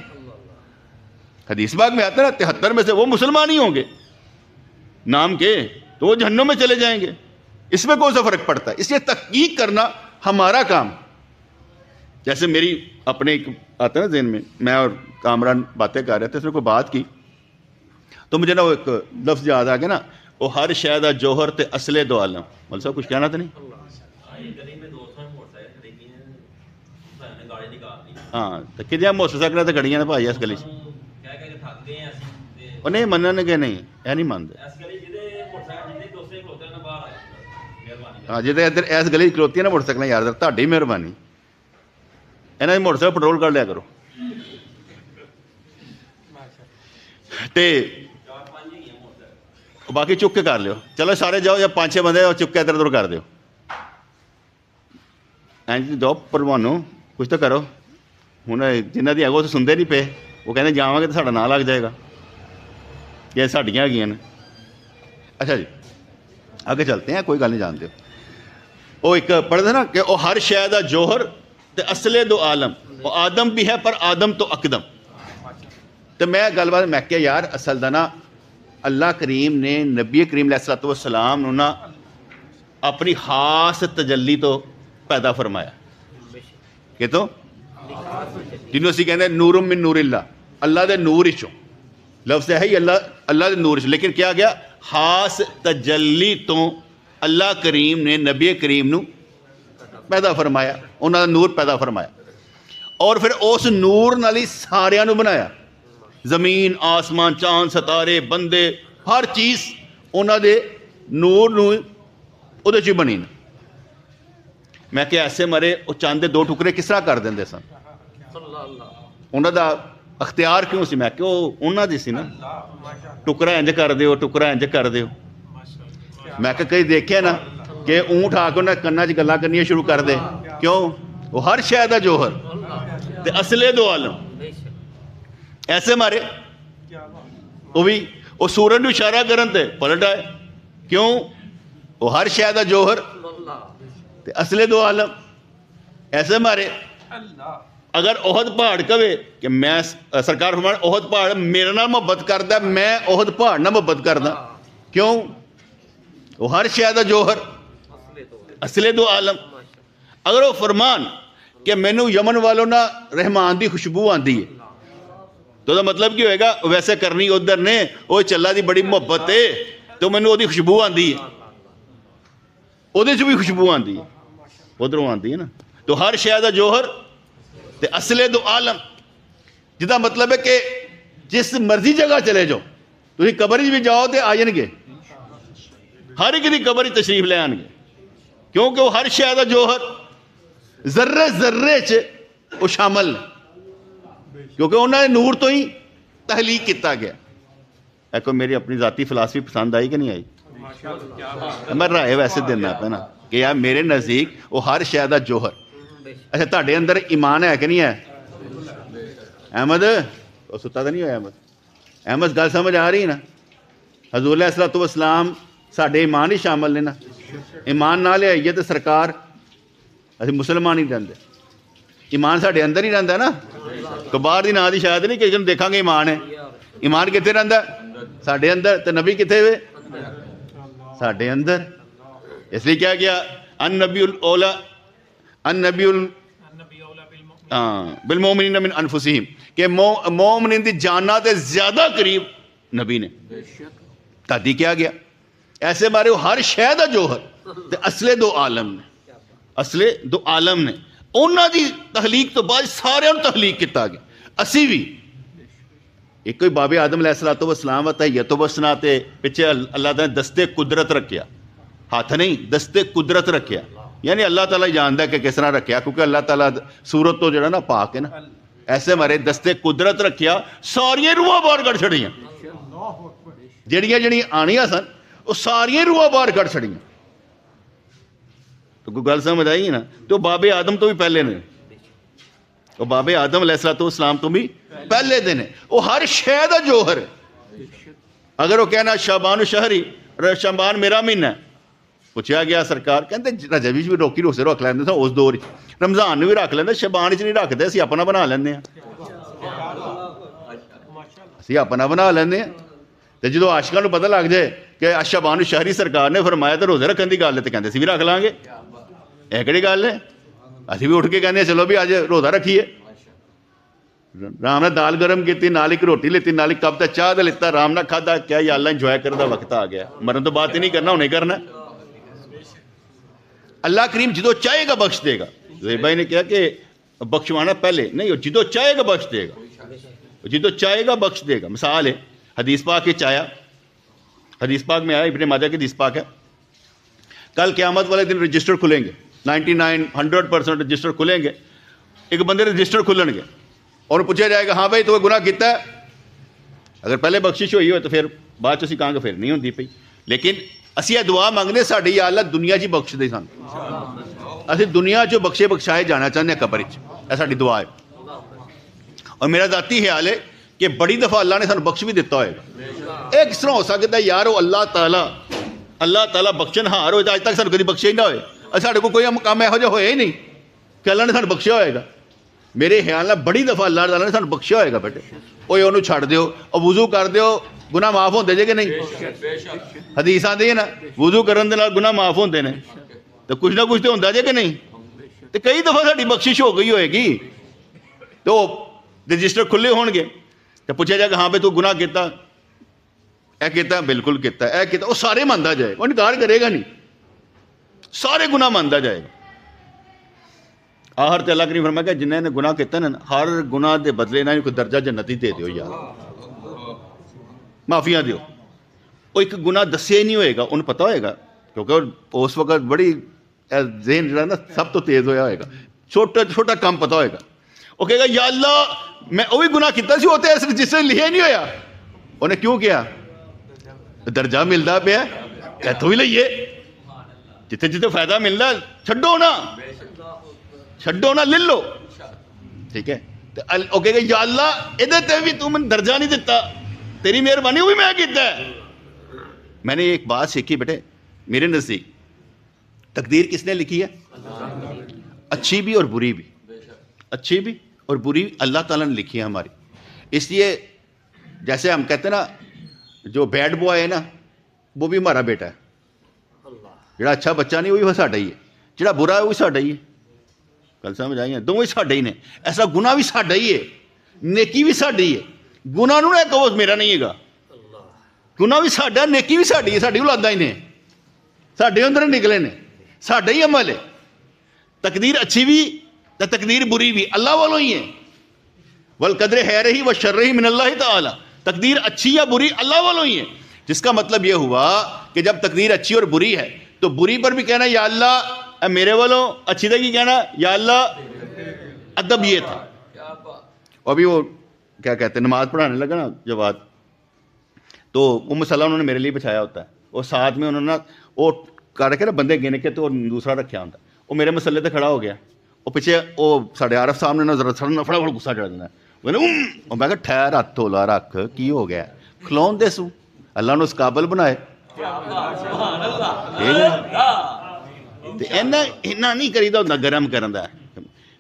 حدیث پاک میں آتا ہے نا 73 میں سے وہ مسلمان ہی ہوں گے نام کے, تو وہ جہنم میں چلے جائیں گے. اس میں کون سا فرق پڑتا ہے؟ اس لیے تحقیق کرنا ہمارا کام. جیسے میری اپنے ایک آتا ہے نا ذہن میں اور کامران باتیں کر رہے تھے, اس نے کوئی بات کی تو مجھے نا وہ ایک لفظ یاد آ گیا نا, وہ ہر شاید جوہر تے اصل دو عالم. مول صاحب کچھ کہنا تھا نہیں؟ ہاں تو کتنے موٹر سائیکل تو گڑیاں نے بھائی اس گلی وہ نہیں مننے کہ نہیں, یہ نہیں مانتے. ہاں جی ادھر اس گلی کھلوتی نا موٹر سائیکل, یار تاری مہربانی, یہاں موٹر سائیکل پٹرول کر لیا کرو. باقی چک کے کر لو, چلو سارے جاؤ, یا 5 6 بندے چک کے ادھر ادھر کر دو. جاؤ پروانو کچھ تو کرو. ہوں جنہ دی اگوں تو سنتے نہیں پے, وہ کہتے جاؤ گے تو ساڈا نام لگ جائے گا, یہ ساڈیاں ہےگیاں نے. اچھا جی آگے چلتے ہیں, کوئی گل نہیں جانتے. وہ ایک پڑھتے نا کہ وہ ہر شے دا جوہر تے اصل دو عالم, وہ آدم بھی ہے پر آدم تو اقدم. تو میں گل بات میں کہ یار اصل دا نا اللہ کریم نے نبی کریم علیہ الصلوۃ والسلام نا اپنی خاص تجلی تو پیدا فرمایا. کہ تو جنہوں اسی کہتے ہیں نور من نور اللہ, اللہ دے نور چوں, لفظ ہے ہی اللہ دے نور چوں, لیکن کیا گیا خاص تجلی تو اللہ کریم نے نبی کریم نو پیدا فرمایا, انہوں دا نور پیدا فرمایا, اور پھر اس نور نال ہی ساریاں نو بنایا. زمین, آسمان, چاند, ستارے, بندے, ہر چیز انہوں دے نور نو ادھے چ بنی. میں کہ ایسے مرے وہ چاند دے 2 ٹکڑے کس طرح کر دیں سن, انہوں دا اختیار کیوں سی؟ میں کہ وہ انہوں دی سی نا, ٹکڑا انج کر دیو, ٹکڑا انج کر دیو. میں کہ کئی دیکھے نا کہ اونٹ آ کے انہیں کنا چ گلاں کرنی شروع کر دے, کیوں؟ وہ ہر شے دا جوہر تے اصل دو عالم. ایسے مارے وہ بھی وہ سورج نو اشارہ کرن تے پلٹ آئے, کیوں؟ وہ ہر شے دا جوہر تے اصل دو عالم. ایسے مارے اگر احد پہاڑ کہے کہ میں سرکار فرمان احد پہاڑ میرے نال محبت کردا, میں احد پہاڑ نال محبت کردا, کیوں؟ وہ ہر شے دا جوہر اصل دو عالم. اگر وہ فرمان کہ مینوں یمن والوں نا رحمان دی خوشبو آندی ہے, تو مطلب کی ہوئے گا ویسے کرنی ادھر نے, وہ چلا دی بڑی محبت ہے تو مینوں وہ خوشبو آندی ہے, وہ بھی خوشبو آندی ہے, ادھروں آندی ہے نا. تو ہر شے دا جوہر تے اصل دو عالم، جدا مطلب ہے کہ جس مرضی جگہ چلے جاؤ، تسی قبر بھی جاؤ تے آ جان گے، ہر ایک دی قبر تشریف لے آن گے، کیونکہ وہ ہر شے دا جوہر ذرے ذرے چ وہ شامل ہے، کیونکہ انہوں نے نور تو ہی تخلیق کیتا گیا۔ ایک میری اپنی ذاتی فلسفی پسند آئی کہ نہیں آئی؟ میں رائے ویسے دینا پہ نا کہ یار میرے نزدیک وہ ہر شے دا جوہر۔ اچھا تہاڈے اندر ایمان ہے کہ نہیں ہے؟ احمد وہ ستا تو نہیں ہوا احمد گل سمجھ آ رہی ہے نا؟ حضور علیہ الصلوۃ والسلام ساڈے ایمان ہی شامل نے نا، ایمان نہ لے آئیے تو سرکار اسی مسلمان ہی رہتے، ایمان ساڈے اندر ہی رہتا ہے نا، کوئی باہر دی نا دی شاید نہیں کہ دیکھا گے ایمان ہے، ایمان کتنے رہتا ہے؟ ساڈے اندر۔ تو نبی کتنے ہوئے؟ ساڈے اندر۔ اس لیے کیا گیا النبی الاولا النبی بالمؤمنین من انفسہم، کہ مومنین دی جاننا تے زیادہ قریب نبی نے تادی کیا گیا۔ ایسے مارے وہ ہر شے دا جوہر تے اصل دو عالم نے، اصل دو عالم نے انہاں دی تخلیق تو بعد سارے تخلیق کیتا گیا۔ اسی بھی ایک کوئی باب آدم علیہ الصلوۃ والسلام تحیت و ثنا تے پیچھے اللہ تعالیٰ نے دستے قدرت رکھیا، ہاتھ نہیں دستے قدرت رکھیا، یعنی اللہ تعالیٰ جانتا ہے کہ کس طرح رکھیا، کیونکہ اللہ تعالیٰ صورت تو جڑا نا پاک ہے نا، ایسے مارے دستے قدرت رکھیا، ساری روح باہر کر چھڑیاں، جڑیاں جڑیاں آنیاں سن وہ ساری روح باہر کر چھڑیاں۔ تو کوئی گل سمجھ آئی نا؟ تو باب آدم تو بھی پہلے نے، وہ باب آدم علیہ الصلوۃ والسلام تو بھی پہلے دن ہے، وہ ہر شے دا جوہر ہے۔ اگر وہ کہنا شعبان شہری، شعبان میرا مہینہ ہے، پوچھا گیا سرکار کہتے رجب بھی روکی روسے رکھ لیندے سن اس دور، رمضان بھی رکھ لیندے، شعبان وچ نہیں رکھتے، اسی اپنا بنا لیندے ہیں، اسی اپنا بنا لیندے ہیں۔ تے جدوں عاشقاں نوں پتہ لگ جائے کہ شعبان شہری سرکار نے فرمایا تے روزے رکھن دی گل ہے تے کہندے اسی بھی رکھ لیں گے، یہ کہڑی گل ہے؟ اسی بھی اٹھ کے کہندے چلو بھی اج روزہ رکھیے، رام نے دال گرم کی، نال ایک روٹی لیتی، نال ایک کپ تے چاہ دے لیتا، رام نہ کھادا، کیا یا اللہ انجوائے کرنے دا وقت آ گیا، مرن تو بات ہی نہیں کرنا، ہونے کرنا۔ اللہ کریم جدو چاہے گا بخش دے گا۔ زہیر بھائی نے کہا کہ بخشوانا پہلے نہیں، وہ جدو چاہے گا بخش دے گا، جدو چاہے گا بخش دے گا۔ مثال ہے حدیث پاک کے آیا، حدیث پاک میں آیا، ابن ماجہ کی حدیث پاک ہے، کل قیامت والے دن رجسٹر کھلیں گے، 99-100% رجسٹر کھلیں گے، ایک بندے رجسٹر کھلن گے اور پوچھا جائے گا ہاں بھائی تو گناہ کیتا ہے، اگر پہلے بخشش ہوئی ہوئے تو پھر بعد اسی کہاں گے پھر نہیں ہوتی پئی، لیکن اسی یہ دعا مانگنے ساڈی یا اللہ دنیا جی بخش دے سن، اسی دنیا جو بخشے بخشائے جانا چاہتے ہیں قبر وچ، یہ ساڈی دعا ہے۔ اور میرا ذاتی خیال ہے کہ بڑی دفعہ اللہ نے سانو بخش بھی دیتا ہوئے گا۔ ایک اس طرح ہو سکتا ہے یار وہ اللہ تعالیٰ بخشن ہار ہوئے، اج تک سانو کدی بخشے ہی نہ ہوئے، ساڈے کو کوئی کام یہو جہا ہویا ہی نہیں کہ اللہ نے سانو بخشیا ہوئے گا۔ میرے خیال میں بڑی دفعہ اللہ تعالیٰ نے سانو بخشیا ہوئے گا، بیٹے اوے انہوں چھڑ دیو اور وضو کر دیو، گناہ معاف ہوندے جے کہ نہیں؟ حدیث آندی ہے نا وضو کرن دے نال گناہ معاف ہوندے نے، تو کچھ نہ کچھ تو ہوندا جے کہ نہیں؟ تو کئی دفعہ ساڈی بخشش ہو گئی ہوئے گی، تو رجسٹر کھلے ہون گے، تو پوچھا جائے گا ہاں بھائی تو گناہ کیتا، اے کیتا بالکل کیتا، اے کیتا، وہ سارے ماندا جائے گا، وہ انکار کرے گا نہیں، سارے گناہ ماندا جائے گا۔ آخر تے اللہ کریم فرمایا کہ جنہیں نے گناہ کیتا نا، ہر گناہ دے بدلے انہاں کوئی درجہ جنتی دے دیو یار، معافیاں دیو۔ وہ ایک گناہ دسے نہیں ہوئے گا، انہیں پتہ ہوئے گا، کیونکہ اس وقت بڑی ذہن جو ہے نا سب تو تیز ہویا ہوئے گا، چھوٹا چھوٹا کام پتہ ہوئے گا، وہ کہے گا یا اللہ میں وہی گناہ کیتا سی، ہوتے ایسے جس سے لکھے نہیں ہویا، انہیں کیوں کیا؟ درجہ ملتا پیا کہ تو ہی لئیے، جتے جتے فائدہ ملتا چھڈو نا لے لو، ٹھیک ہے؟ وہ کہے گا یا اللہ ادھے تے بھی تو من درجہ نہیں دیتا، تیری مہربانی ہوئی میں کیتا ہے۔ میں نے ایک بات سیکھی بیٹے، میرے نزدیک تقدیر کس نے لکھی ہے؟ اچھی بھی اور بری بھی، اچھی بھی اور بری اللہ تعالیٰ نے لکھی ہے ہماری۔ اس لیے جیسے ہم کہتے ہیں نا جو بیڈ بوائے ہے نا وہ بھی ہمارا بیٹا ہے، جڑا اچھا بچہ نہیں وہی ساڈا ہی ہے، جڑا برا ہے وہی ساڈا ہی ہے، گل سمجھ آئی ہے؟ دونوں ہی ساڈے ہی نے، ایسا گناہ بھی ساڈا ہی ہے، نیکی بھی ساڈی ہے، گناہ نو نہ کہو میرا نہیں ہے گا، گناہ بھی ساڈا، نیکی بھی ساڈی ہے، ساڈی اولاداں ہی نے، ساڈے اندر نکلے نے، ساڈا ہی عمل ہے۔ تقدیر اچھی بھی تو تقدیر بری بھی اللہ والوں ہی ہے. والقدر خیرہ و شرہ من اللہ تعالی. تقدیر اچھی یا بری اللہ والوں ہی ہے. جس کا مطلب یہ ہوا کہ جب تقدیر اچھی اور بری ہے تو بری پر بھی کہنا یا اللہ اے میرے والوں, اچھی تک ہی کہنا یا اللہ. ادب یہ تھا. ابھی وہ کیا کہتے ہیں, نماز پڑھانے لگا نا جب بات, تو وہ مسئلہ انہوں نے میرے لیے بچھایا ہوتا ہے, اور ساتھ میں انہوں نے وہ کر رکھے نا بندے گنے کے, تو دوسرا رکھا ہوتا ہے. وہ میرے مسئلے تے کھڑا ہو گیا, وہ پیچھے وہ ساڈے عارف صاحب نے ذرا فٹافٹ غصہ چڑھ دینا. میں کہا ٹھہر ہاتھ تولا رکھ, کی ہو گیا, کھلون دے سو, اللہ نے اس قابل بنائے. اینا نہیں کریدا ہوندا گرم کرن دا.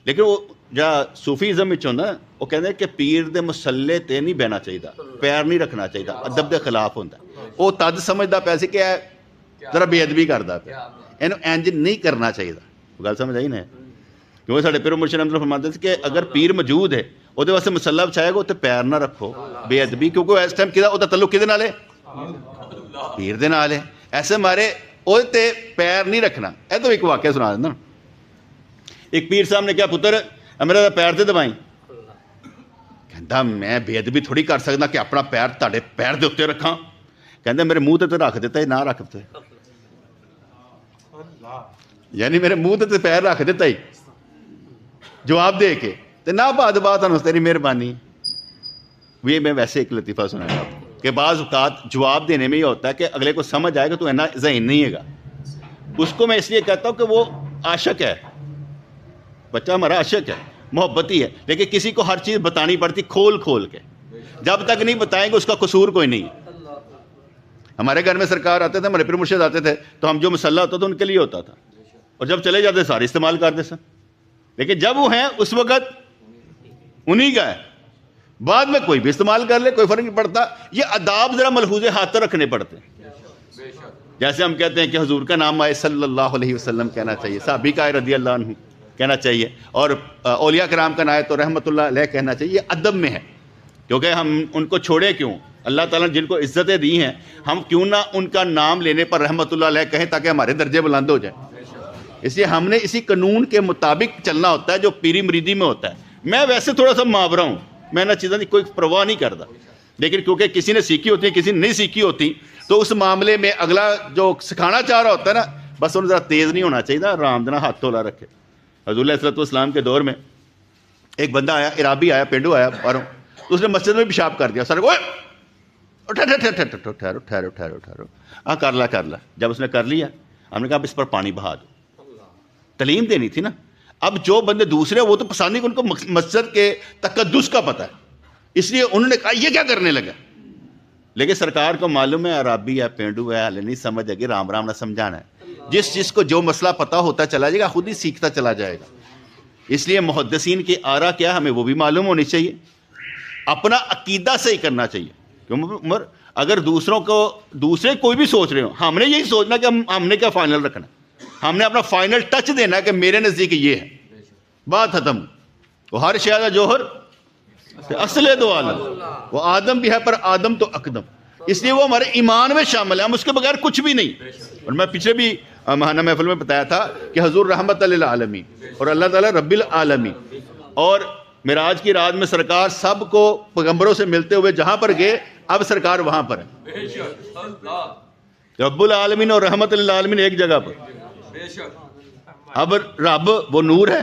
لیکن وہ جا صوفیزم وچ ہوندا وہ کہندے کہ پیر دے مسلے تے نہیں بہنا چاہیے, پیر نہیں رکھنا چاہیے, ادب دے خلاف ہوندا. وہ تد سمجھدا پیا سی کہ ذرا بے ادبی کردا پیا, اینو انج نہیں کرنا چاہیے. گل سمجھ آئی نا, کیونکہ ساڈے پیر مرشد احمد فرماتے تھے کہ اگر پیر موجود ہے وہ واسطے مسلح بچھائے گا, تے پیر نہ رکھو, بے ادبی, کیونکہ اس ٹائم کدا وہ تعلق کدے نال ہے, پیر دے نال ہے. ایسے مارے وہ تے پیر نہیں رکھنا. اے تو ایک واقعہ سنا دینا. ایک پیر صاحب نے کیا, پتر میرا پیر تے دبائی. کہندا میں بے ادبی تھوڑی کر سکدا کہ اپنا پیر تہاڈے پیر دے اوتے رکھاں. کہندا میرے منہ تے رکھ دیتا ہی, نہ رکھ تے, یعنی میرے منہ تے پیر رکھ دیتا ہی جواب دے کے, تے نہ بات بات تیری مہربانی. یہ میں ویسے ایک لطیفہ سنایا آپ کو کہ بعض اوقات جواب دینے میں یہ ہوتا ہے کہ اگلے کو سمجھ آئے گا تو اینا ذہین نہیں ہے گا. اس کو میں اس لیے کہتا ہوں کہ وہ عاشق ہے, بچہ ہمارا عاشق ہے, محبتی ہے, لیکن کسی کو ہر چیز بتانی پڑتی کھول کھول کے. جب تک نہیں بتائیں گے اس کا قصور کوئی نہیں. ہمارے گھر میں سرکار آتے تھے, ہمارے پیر مرشد آتے تھے, تو ہم جو مسئلہ ہوتا تھا ان کے لیے ہوتا تھا, اور جب چلے جاتے سارے استعمال کرتے سن. لیکن جب وہ ہیں اس وقت انہی کا ہے, بعد میں کوئی بھی استعمال کر لے, کوئی فرق نہیں پڑتا. یہ آداب ذرا ملحوظ ہاتھ رکھنے پڑتے ہیں. جیسے ہم کہتے ہیں کہ حضور کا نام آئے صلی اللہ علیہ وسلم کہنا چاہیے, صحابی کا آئے رضی اللہ عنہ کہنا چاہیے, اور اولیاء کرام کا نام آئے تو رحمۃ اللہ علیہ کہنا چاہیے. یہ ادب میں ہے, کیونکہ ہم ان کو چھوڑے کیوں, اللہ تعالیٰ نے جن کو عزتیں دی ہیں, ہم کیوں نہ ان کا نام لینے پر رحمۃ اللہ علیہ کہیں تاکہ ہمارے درجے بلند ہو جائیں. اس لیے ہم نے اسی قانون کے مطابق چلنا ہوتا ہے جو پیری مریدی میں ہوتا ہے. میں ویسے تھوڑا سا محاورہ ہوں, میں نہ چیزوں کی کوئی پرواہ نہیں کرتا, لیکن کیونکہ کسی نے سیکھی ہوتی ہے کسی نے نہیں سیکھی ہوتی, تو اس معاملے میں اگلا جو سکھانا چاہ رہا ہوتا ہے نا, بس انہیں ذرا تیز نہیں ہونا چاہیے, آرام دنا ہاتھ تولا رکھے. حضور علیہ الصلوۃ والسلام کے دور میں ایک بندہ آیا, عرابی آیا, پینڈو آیا باہروں, تو اس نے مسجد میں پیشاب کر دیا. سر کو ٹھہرو ٹھہرو ٹھہرو ٹھہرو, ہاں کر لا. جب اس نے کر لیا, ہم نے کہا اب اس پر پانی بہا دو. تعلیم دینی تھی نا. اب جو بندے دوسرے وہ تو پسند نہیں, ان کو مسجد کے تقدس کا پتہ ہے, اس لیے انہوں نے کہا یہ کیا کرنے لگا. لیکن سرکار کو معلوم ہے عرابی ہے, پینڈو ہے, حالے نہیں سمجھ آئے گی, رام رام نہ سمجھانا ہے. جس چیز کو جو مسئلہ پتہ ہوتا چلا جائے گا, خود ہی سیکھتا چلا جائے گا. اس لیے محدثین کی آرا کیا ہمیں وہ بھی معلوم ہونی چاہیے, اپنا عقیدہ صحیح کرنا چاہیے. عمر اگر دوسرے کوئی بھی سوچ رہے ہو, ہم نے یہی سوچنا کہ ہم نے کیا فائنل رکھنا, ہم نے اپنا فائنل ٹچ دینا کہ میرے نزدیک یہ ہے, بات ختم. وہ ہر شے کا جوہر اصل دو عالم, وہ آدم بھی ہے پر آدم تو اقدم. اس لیے وہ ہمارے ایمان میں شامل ہے, ہم اس کے بغیر کچھ بھی نہیں. اور میں پیچھے بھی ماہانہ محفل میں بتایا تھا کہ حضور رحمت للعالمین اور اللہ تعالیٰ رب العالمین, اور معراج کی رات میں سرکار سب کو پیغمبروں سے ملتے ہوئے جہاں پر گئے, اب سرکار وہاں پر ہے. رب العالمین اور رحمت للعالمین ایک جگہ پر. اب رب وہ نور ہے,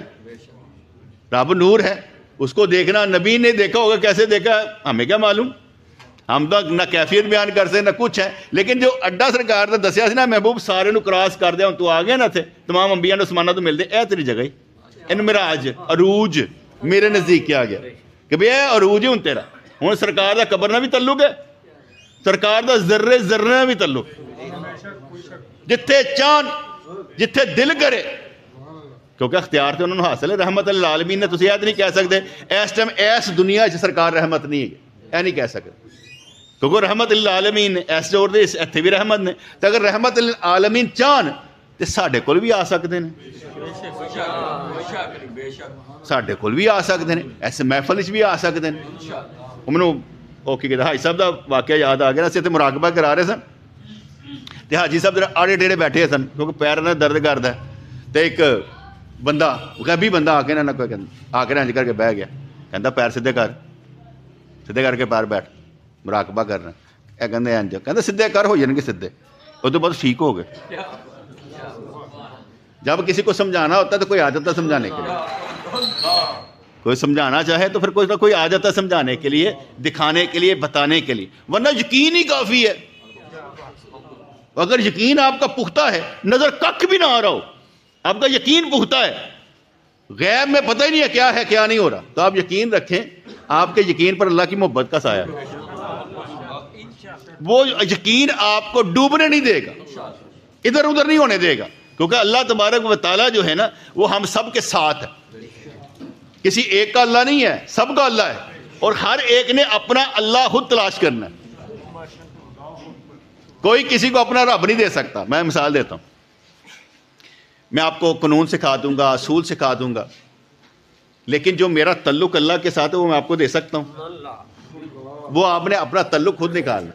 رب نور ہے, اس کو دیکھنا نبی نے دیکھا ہوگا, کیسے دیکھا ہمیں کیا معلوم, ہم تو نہ کیفیت بیان کر سکتے نہ کچھ ہے. لیکن جو اڈا سرکار نے دسیا سی نا, محبوب سارے نو کراس کر دیا, تو آ گیا نا تھے تمام انبیاء نے اسمانہ تو ملتے, اے تیری جگہ ہی ان معراج عروج میرے نزدیک کیا گیا کہ بھئی اے عروج ہی ہوں تیرا. ہوں سرکار دا قبر نہ بھی تعلق ہے, سرکار دا ذرے ذرے بھی تعلق, جتھے چاند جتھے دل کرے, کیونکہ اختیار تو انہوں نے حاصل ہے. رحمت للعالمین نے تسی ایت نہیں کہہ سکتے اس ٹائم ایس دنیا چ سرکار رحمت نہیں ہے, اے نہیں کہہ سکتے, کیونکہ رحمت للعالمین ایس دور دے اتنے بھی رحمت نے. تو اگر رحمت للعالمین چاہن تو ساڈے کول بھی آ سکتے ہیں, ساڈے کول بھی آ سکتے ہیں, ایسے محفل بھی آ سکتے ہیں. انہوں وہ کی کہتے حاجی صاحب کا واقعہ یاد آ گیا, اسے مراقبہ کرا رہے سن, تو حاجی صاحب آڑے ٹیڑے بیٹھے سن کیونکہ پیر نے درد کرتا ہے. تو ایک بندہ غیبی بندہ آ کے نہ کوئی آ کے انج کر کے بہ گیا, کہندا پیر سیدھے کر کے پیر بیٹھ, مراقبہ کرنا. اے کہندے انج, کہندا سیدھے کر, ہو جان گے سیدھے. اس تو بعد ٹھیک ہو گئے. جب کسی کو سمجھانا ہوتا ہے تو کوئی آ جاتا ہے سمجھانے کے لیے, کوئی سمجھانا چاہے تو پھر کوئی نہ کوئی آ جاتا ہے سمجھانے کے لیے, دکھانے کے لیے, بتانے کے لیے, ورنہ یقین ہی کافی ہے. اگر یقین آپ کا پختہ ہے, نظر کک بھی نہ آ رہا ہو, آپ کا یقین پختہ ہے, غیب میں پتہ ہی نہیں ہے کیا ہے کیا نہیں ہو رہا, تو آپ یقین رکھیں آپ کے یقین پر اللہ کی محبت کا سایہ ہے. وہ یقین آپ کو ڈوبنے نہیں دے گا, ادھر ادھر نہیں ہونے دے گا, کیونکہ اللہ تبارک و تعالیٰ جو ہے نا وہ ہم سب کے ساتھ ہے. کسی ایک کا اللہ نہیں ہے, سب کا اللہ ہے, اور ہر ایک نے اپنا اللہ خود تلاش کرنا ہے. کوئی کسی کو اپنا رب نہیں دے سکتا. میں مثال دیتا ہوں, میں آپ کو قانون سکھا دوں گا, اصول سکھا دوں گا, لیکن جو میرا تعلق اللہ کے ساتھ ہے وہ میں آپ کو دے سکتا ہوں. وہ آپ نے اپنا تعلق خود نکالنا.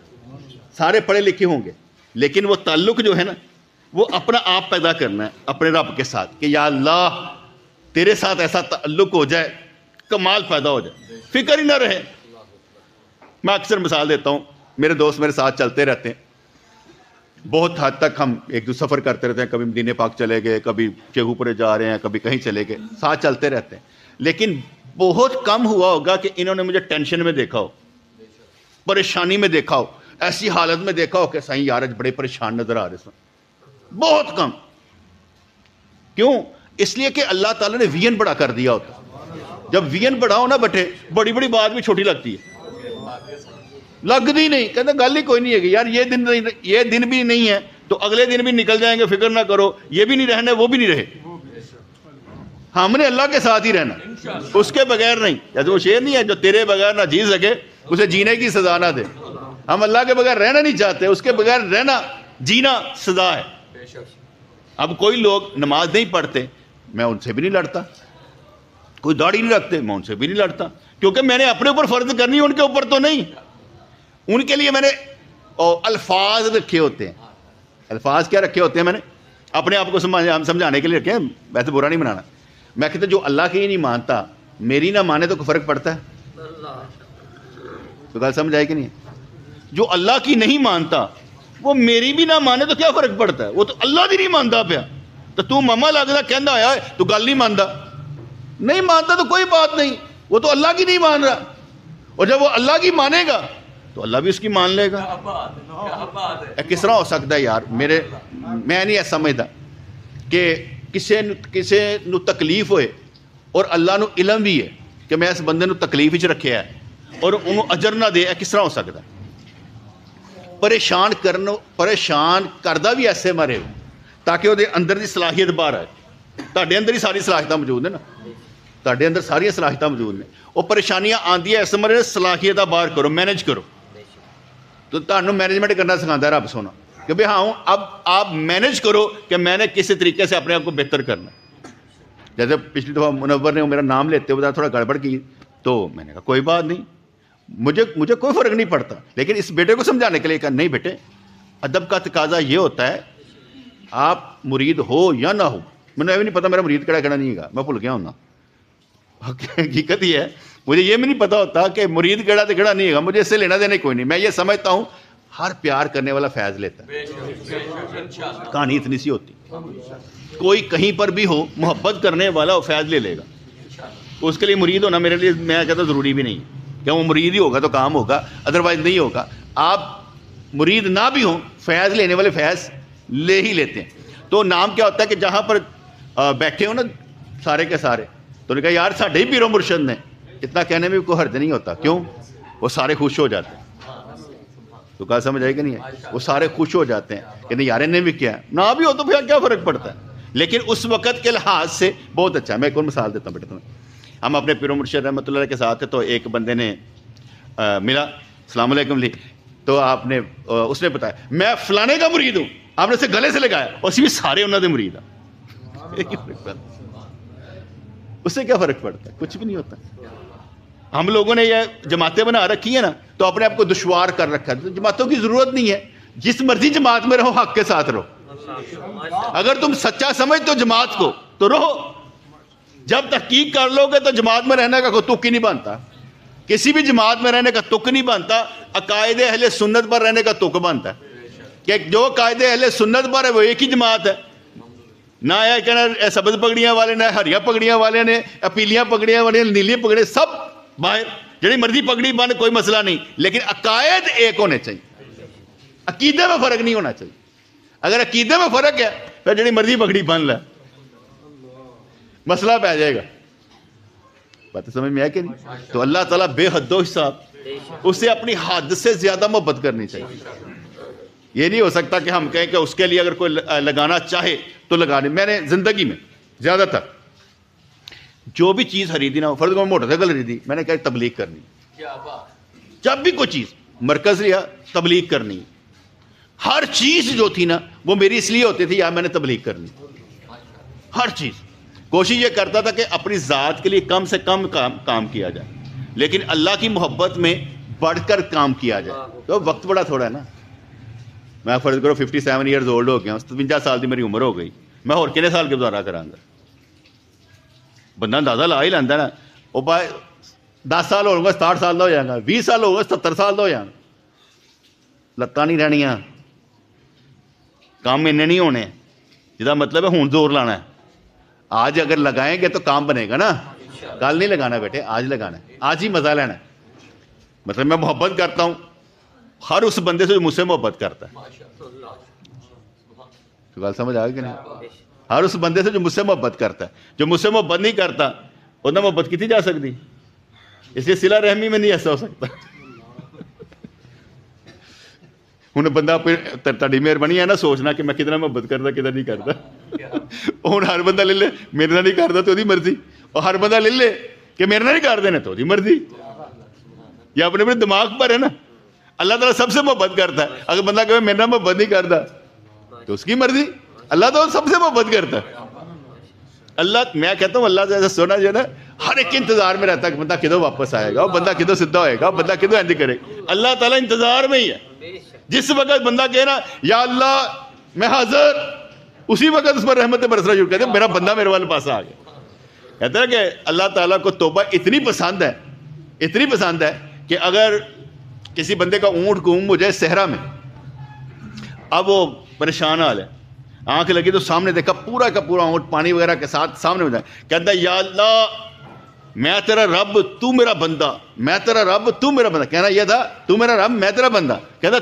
سارے پڑھے لکھے ہوں گے, لیکن وہ تعلق جو ہے نا وہ اپنا آپ پیدا کرنا ہے اپنے رب کے ساتھ, کہ یا اللہ تیرے ساتھ ایسا تعلق ہو جائے, کمال پیدا ہو جائے, فکر ہی نہ رہے. میں اکثر مثال دیتا ہوں, میرے دوست میرے ساتھ چلتے رہتے ہیں, بہت حد تک ہم ایک دو سفر کرتے رہتے ہیں, کبھی مدینے پاک چلے گئے, کبھی چیہو پورے جا رہے ہیں, کبھی کہیں چلے گئے, ساتھ چلتے رہتے ہیں. لیکن بہت کم ہوا ہوگا کہ انہوں نے مجھے ٹینشن میں دیکھا ہو, پریشانی میں دیکھا ہو, ایسی حالت میں دیکھا ہو کہ صحیح یار بڑے پریشان نظر آ رہے سن. بہت کم. کیوں؟ اس لیے کہ اللہ تعالیٰ نے وین بڑا کر دیا ہوتا. جب وین بڑا ہو نا بٹے, بڑی بڑی بات بھی چھوٹی لگتی ہے, لگتی نہیں. کہتے گل ہی کوئی نہیں ہے کہ یار یہ دن بھی نہیں ہے تو اگلے دن بھی نکل جائیں گے, فکر نہ کرو, یہ بھی نہیں رہنا وہ بھی نہیں رہے. ہم نے اللہ کے ساتھ ہی رہنا, اس کے بغیر نہیں. جیسے وہ شعر نہیں ہے, جو تیرے بغیر نہ جی سکے اسے جینے کی سزا نہ دے. ہم اللہ کے بغیر رہنا نہیں چاہتے, اس کے بغیر رہنا جینا سزا ہے. اب کوئی لوگ نماز نہیں پڑھتے, میں ان سے بھی نہیں لڑتا. کوئی داڑھی نہیں رکھتے, میں ان سے بھی نہیں لڑتا, کیونکہ میں نے اپنے اوپر فرض کرنی, ان کے اوپر تو نہیں. ان کے لیے میں نے الفاظ رکھے ہوتے ہیں. الفاظ کیا رکھے ہوتے ہیں؟ میں نے اپنے آپ کو سمجھانے کے لیے رکھے ہیں, ویسے برا نہیں بنانا. میں کہتا جو اللہ کی ہی نہیں مانتا, میری نہ مانے تو فرق پڑتا ہے. تو گل سمجھ آئے کہ نہیں؟ جو اللہ کی نہیں مانتا وہ میری بھی نہ مانے تو کیا فرق پڑتا ہے؟ وہ تو اللہ بھی نہیں مانتا پیا, تو ماما لگتا کہنا آیا تو گل نہیں مانتا. نہیں مانتا تو کوئی بات نہیں, وہ تو اللہ کی نہیں مان رہا, اور جب وہ اللہ کی مانے گا تو اللہ بھی اس کی مان لے گا. کس طرح ہو سکتا ہے یار؟ میں نہیں ایسا سمجھتا کہ کسی نو تکلیف ہوئے اور اللہ نو علم بھی ہے کہ میں اس بندے نو تکلیف وچ رکھیا ہے اور انہوں اجر نہ دے. کس طرح ہو سکتا ہے؟ پریشان کردہ بھی ایسے مرے تاکہ وہ اندر دی صلاحیت باہر آئے. تہاڈے اندر ہی ساری صلاحیتیں موجود ہیں نا, تہاڈے اندر ساری صلاحیتیں موجود ہیں. وہ پریشانیاں آندی ہے ایسے مرے, صلاحیتیں باہر کرو, مینج کرو. تو تہانوں مینجمنٹ کرنا سکھاتا ہے رب سونا, کہ بھائی ہاں اب آپ مینج کرو کہ میں نے کس طریقے سے اپنے آپ کو بہتر کرنا. جیسے پچھلی دفعہ منور نے میرا نام لیتے ہوئے تھوڑا گڑبڑ کی, تو میں نے کہا کوئی بات نہیں, مجھے کوئی فرق نہیں پڑتا. لیکن اس بیٹے کو سمجھانے کے لیے کہا نہیں بیٹے, ادب کا تقاضا یہ ہوتا ہے آپ مرید ہو یا نہ ہو. مجھے بھی نہیں پتا میرا مرید کہڑا نہیں گا, میں بھول گیا ہوں نا. حقیقت یہ ہے, مجھے یہ بھی نہیں پتا ہوتا کہ مرید کہڑا تو کہڑا نہیں گا. مجھے اس سے لینا دینا کوئی نہیں. میں یہ سمجھتا ہوں ہر پیار کرنے والا فیض لیتا ہے. کہانی اتنی سی ہوتی, کوئی کہیں پر بھی ہو محبت کرنے والا فیض لے لے گا. اس کے لیے مرید ہونا میرے لیے میں کہتا ضروری بھی نہیں, کہ وہ مرید ہی ہوگا تو کام ہوگا, ادروائز نہیں ہوگا. آپ مرید نہ بھی ہوں, فیض لینے والے فیض لے ہی لیتے ہیں. تو نام کیا ہوتا ہے کہ جہاں پر بیٹھے ہو نا سارے کے سارے, تو نے کہا یار ساڈے ہی پیرو مرشد نے, اتنا کہنے میں کوئی حرج نہیں ہوتا. کیوں؟ وہ سارے خوش ہو جاتے ہیں. تو کہا سمجھ آئے کہ نہیں ہے؟ وہ سارے خوش ہو جاتے ہیں کہ نہیں یار نے بھی کیا, نہ بھی ہو تو پھر کیا فرق پڑتا ہے. لیکن اس وقت کے لحاظ سے بہت اچھا ہے. میں ایک اور مثال دیتا ہوں بیٹا تمہیں. ہم اپنے پیرو مرشد رحمۃ اللہ کے ساتھ تو ایک بندے نے ملا, السلام علیکم لی, تو آپ نے اس نے بتایا میں فلانے کا مرید ہوں. آپ نے اسے گلے سے لگایا, اور اسی بھی سارے انہوں نے مرید ہیں. اس سے کیا فرق پڑتا ہے؟ کچھ بھی نہیں ہوتا. ہم لوگوں نے یہ جماعتیں بنا رکھی ہیں نا, تو اپنے آپ کو دشوار کر رکھا ہے. جماعتوں کی ضرورت نہیں ہے, جس مرضی جماعت میں رہو حق کے ساتھ رہو. اگر تم سچا سمجھتے ہو جماعت کو تو رہو, جب تحقیق کر لو گے تو جماعت میں رہنے کا کوئی تک ہی نہیں بنتا. کسی بھی جماعت میں رہنے کا تک نہیں بنتا. عقائد اہل سنت پر رہنے کا تک بنتا ہے کہ جو عقائد اہل سنت پر ہے وہ ایک ہی جماعت ہے. نہ یہ کہنا سبز پگڑیاں والے نے, ہریاں پگڑیاں والے نے, پیلیاں پگڑیاں والے نے, نیلیاں پگڑیاں, سب باہر جڑی مرضی پگڑی بن, کوئی مسئلہ نہیں, لیکن عقائد ایک ہونے چاہیے. عقیدے میں فرق نہیں ہونا چاہیے. اگر عقیدے میں فرق ہے پھر جڑی مرضی پگڑی بن لے, مسئلہ پہ جائے گا. بات سمجھ میں آئے کہ نہیں؟ تو اللہ تعالیٰ بے حد و حساب, اسے اپنی حد سے زیادہ محبت کرنی چاہیے. یہ نہیں ہو سکتا کہ ہم کہیں کہ اس کے لیے اگر کوئی لگانا چاہے تو لگانے. میں نے زندگی میں زیادہ تر جو بھی چیز خریدی نا, فرض کرو موٹر سائیکل خریدی, میں نے کہا تبلیغ کرنی. جب بھی کوئی چیز مرکز لیا تبلیغ کرنی. ہر چیز جو تھی نا وہ میری اس لیے ہوتی تھی یار میں نے تبلیغ کرنی. ہر چیز کوشش یہ کرتا تھا کہ اپنی ذات کے لیے کم سے کم کام کیا جائے, لیکن اللہ کی محبت میں بڑھ کر کام کیا جائے. تو وقت بڑا تھوڑا ہے نا. میں فرض کرو 57 ایئرز اولڈ ہو گیا, 57 سال کی میری عمر ہو گئی, میں اور کتنے سال کے گزارا کراں گا. بندہ اندازہ لا ہی لینا نا. وہ 10 سال ہوگا 67 سال کا ہو جائے گا, 20 سال ہوگا 70 سال کا ہو جائے گا. لتاں نہیں رہنیاں, کام اننے نہیں ہونے. جہاں مطلب ہے ہوں زور لانا ہے. آج اگر لگائیں گے تو کام بنے گا نا. کل نہیں لگانا بیٹے, آج لگانا ہے, آج ہی مزہ لینا ہے. مطلب میں محبت کرتا ہوں ہر اس بندے سے جو مجھ سے محبت کرتا ہے. تو گل سمجھ آ گئی کہ نہیں؟ ہر اس بندے سے جو مجھ سے محبت کرتا ہے. جو مجھ سے محبت نہیں کرتا اتنا محبت کی جا سکتی. اس لیے صلہ رحمی میں نہیں ایسا ہو سکتا. ہوں بندہ تاری مہربانی ہے نا سوچنا کہ میں کتنا محبت کرتا کتنا نہیں کرتا. ہوں ہر بندہ لے لے میرے نہ نہیں کرتا تو وہی مرضی, اور ہر بندہ لے لے کہ میرے نہ نہیں کرتے نا تو وہی مرضی. یہ اپنے اپنے دماغ پر ہے نا. اللہ تعالیٰ سب سے محبت کرتا ہے. اگر بندہ کہے میرے نہ محبت نہیں کرتا تو اس کی مرضی. اللہ تعالیٰ سب سے محبت کرتا ہے. اللہ, میں کہتا ہوں اللہ سے سونا جو ہے نا ہر ایک انتظار میں رہتا ہے کہ بندہ کدھر واپس آئے گا, بندہ کدھر سدھا ہوئے گا, بندہ کدھر اینج کرے. اللہ تعالیٰ انتظار میں ہی ہے. جس وقت بندہ کہے نا یا اللہ میں حاضر, اسی وقت اس پر رحمت برسنا شروع کر دے. میرا بندہ میرے والے پاس آ گیا. کہتا ہے کہ اللہ تعالیٰ کو توبہ اتنی پسند ہے, اتنی پسند ہے کہ اگر کسی بندے کا اونٹ گم ہو جائے صحرا میں, اب وہ پریشان حال ہے, آنکھ لگی تو سامنے دیکھا پورا کا پورا اونٹ پانی وغیرہ کے ساتھ سامنے ہو جائے. کہتا ہے یا اللہ میں تیرا رب تو میرا بندہ, میں تیرا رب تو میرا بندہ. کہنا یہ تھا تو میرا رب میں تیرا بندہ. کہتا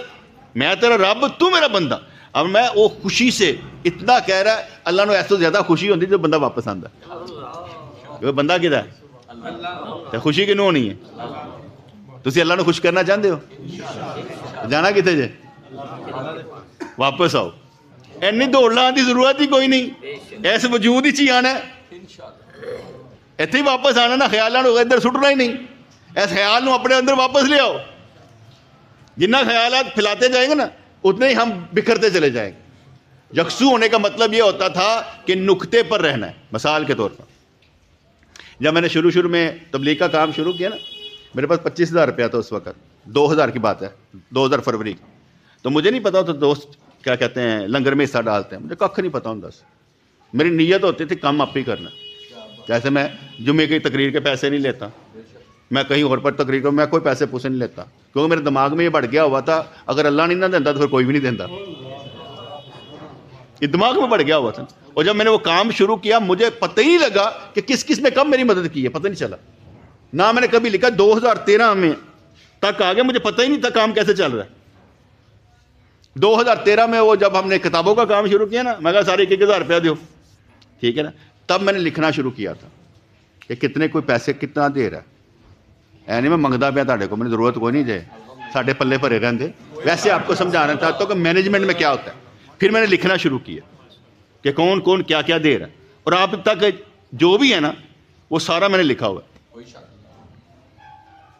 میں تیرا رب تو میرا بندہ. اب میں وہ خوشی سے اتنا کہہ رہا ہے, اللہ نے ایسا زیادہ خوشی ہوتی جو بندہ واپس آتا ہے. بندہ کدھر ہے؟ خوشی کنوں ہونی ہے؟ تسی اللہ نے خوش کرنا چاہتے ہو, جانا کتنے جے, واپس آؤ. اینی دوڑ لانے کی ضرورت ہی کوئی نہیں, ایس وجود ہی آنا ہے, اتنے ہی واپس آنا نا. خیالات ادھر سٹنا ہی نہیں, اس خیال نو اپنے اندر واپس لے آؤ. جتنا خیالات پھیلاتے جائیں گے نا اتنے ہی ہم بکھرتے چلے جائیں گے. یکسو ہونے کا مطلب یہ ہوتا تھا کہ نقطے پر رہنا ہے. مثال کے طور پر جب میں نے شروع میں تبلیغ کا کام شروع کیا نا, میرے پاس 25,000 روپیہ تھا اس وقت, 2000 کی بات ہے, 2000 فروری کی. تو مجھے نہیں پتا ہوتا دوست کیا کہتے ہیں لنگر میں حصہ ڈالتے ہیں, مجھے کخ نہیں پتا ہوں. میری نیت ہوتی تھی کام آپ ہی کرنا. جیسے میں جمعے کی تقریر کے پیسے نہیں لیتا, میں کہیں اور پر تقریر کروں میں کوئی پیسے پوسے نہیں لیتا, کیونکہ میرے دماغ میں یہ بڑھ گیا ہوا تھا اگر اللہ نہیں نہ دیتا تو پھر کوئی بھی نہیں دیتا. یہ دماغ میں بڑھ گیا ہوا تھا. اور جب میں نے وہ کام شروع کیا مجھے پتہ ہی نہیں لگا کہ کس کس نے کب میری مدد کی ہے, پتہ نہیں چلا. نہ میں نے کبھی لکھا 2013 میں تک آگے مجھے پتہ ہی نہیں تھا کام کیسے چل رہا ہے. 2013 میں وہ جب ہم نے کتابوں کا کام شروع کیا نا, میں کہا سارے 1,000 روپیہ دو, ٹھیک ہے نا. تب میں نے لکھنا شروع کیا تھا کہ کتنے کوئی پیسے کتنا دے رہا ہے. نہیں میں منگتا پیا تاڑے کو, میری ضرورت کوئی نہیں جائے, ساڈے پلے بھرے رہتے. ویسے آپ کو سمجھانا چاہتا ہوں کہ مینجمنٹ میں کیا ہوتا ہے. پھر میں نے لکھنا شروع کیا کہ کون کون کیا کیا دے رہا ہے, اور آپ تک جو بھی ہے نا وہ سارا میں نے لکھا ہوا ہے,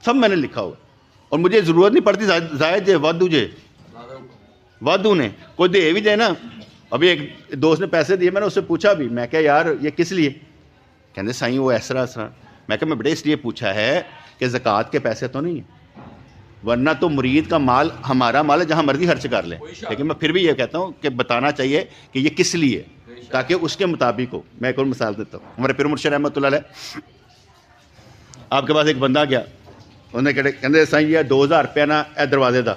سب میں نے لکھا ہوا ہے. اور مجھے ضرورت نہیں پڑتی زائد جے وادو جے وادو نے کوئی دے بھی جائے نا. ابھی ایک دوست نے پیسے دیے, میں نے اس سے پوچھا بھی, میں کہا یار یہ کس لیے, کہتے سائیں وہ ایسا ایسا. میں کہا میں بڑے اس لیے پوچھا ہے کہ زکوٰۃ کے پیسے تو نہیں ہیں, ورنہ تو مرید کا مال ہمارا مال ہے جہاں مرضی خرچ کر لیں. لیکن میں پھر بھی یہ کہتا ہوں کہ بتانا چاہیے کہ یہ کس لیے. تاکہ اس کے مطابق ہو. میں ایک اور مثال دیتا ہوں. ہمارے پیر مرشد رحمۃ اللہ علیہ آپ کے پاس ایک بندہ گیا, انہیں کہتے سائیں جی 2000 روپیہ نا اے دروازے دا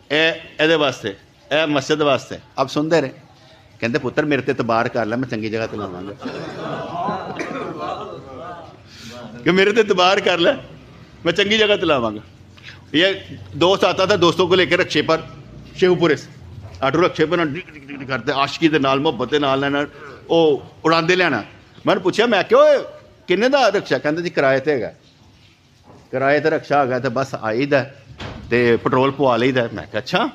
اے واسطے اے مسجد واسطے. آپ سنتے رہے, کہتے پتر میرے تے اعتبار کر لے, میں چنگی جگہ تے لاواں گا, کہ میرے تے اعتبار کر لے میں چنگی جگہ تے لاواں گا. یہ دوست آتا تھا دوستوں کو لے کے رکشے پر, شیو پورے سے آٹو رکشے پر کرتے عاشقی دے نال محبت دے نال وہ اڑاندے لینا. میں نے پوچھا میں کہ کنے دا رکشا؟ کہتے جی کرائے تے ہے, کرائے تے رکشا ہے تو بس آئی دا تے پٹرول پوا لی دا. میں کہ اچھا,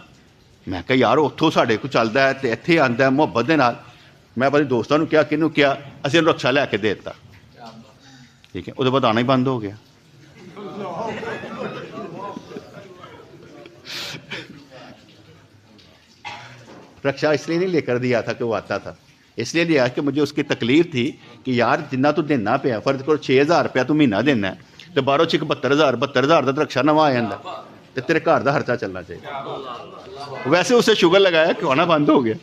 میں کہ یار اتوں ساڈے کو چلتا ہے تو اتنے آتا ہے محبت دے نال. میں اپنے دوستوں نے کیا کنوں کیا اسی رکشا لے کے دے دیتا. ٹھیک ہے, وہ بعد آنا ہی بند ہو گیا. رکشا اس لیے نہیں لے کر دیا تھا کہ وہ آتا تھا, اس لیے لیا کہ مجھے اس کی تکلیف تھی کہ یار جنہ تو دینا پیا, فرض کرو 6000 روپیہ تو مہینہ دینا ہے تو 12 چک 72000 کا رکشا نواں آ جاتا تو تیرے گھر کا خرچہ چلنا چاہیے. ویسے اسے شوگر لگایا کہ آنا بند ہو گیا.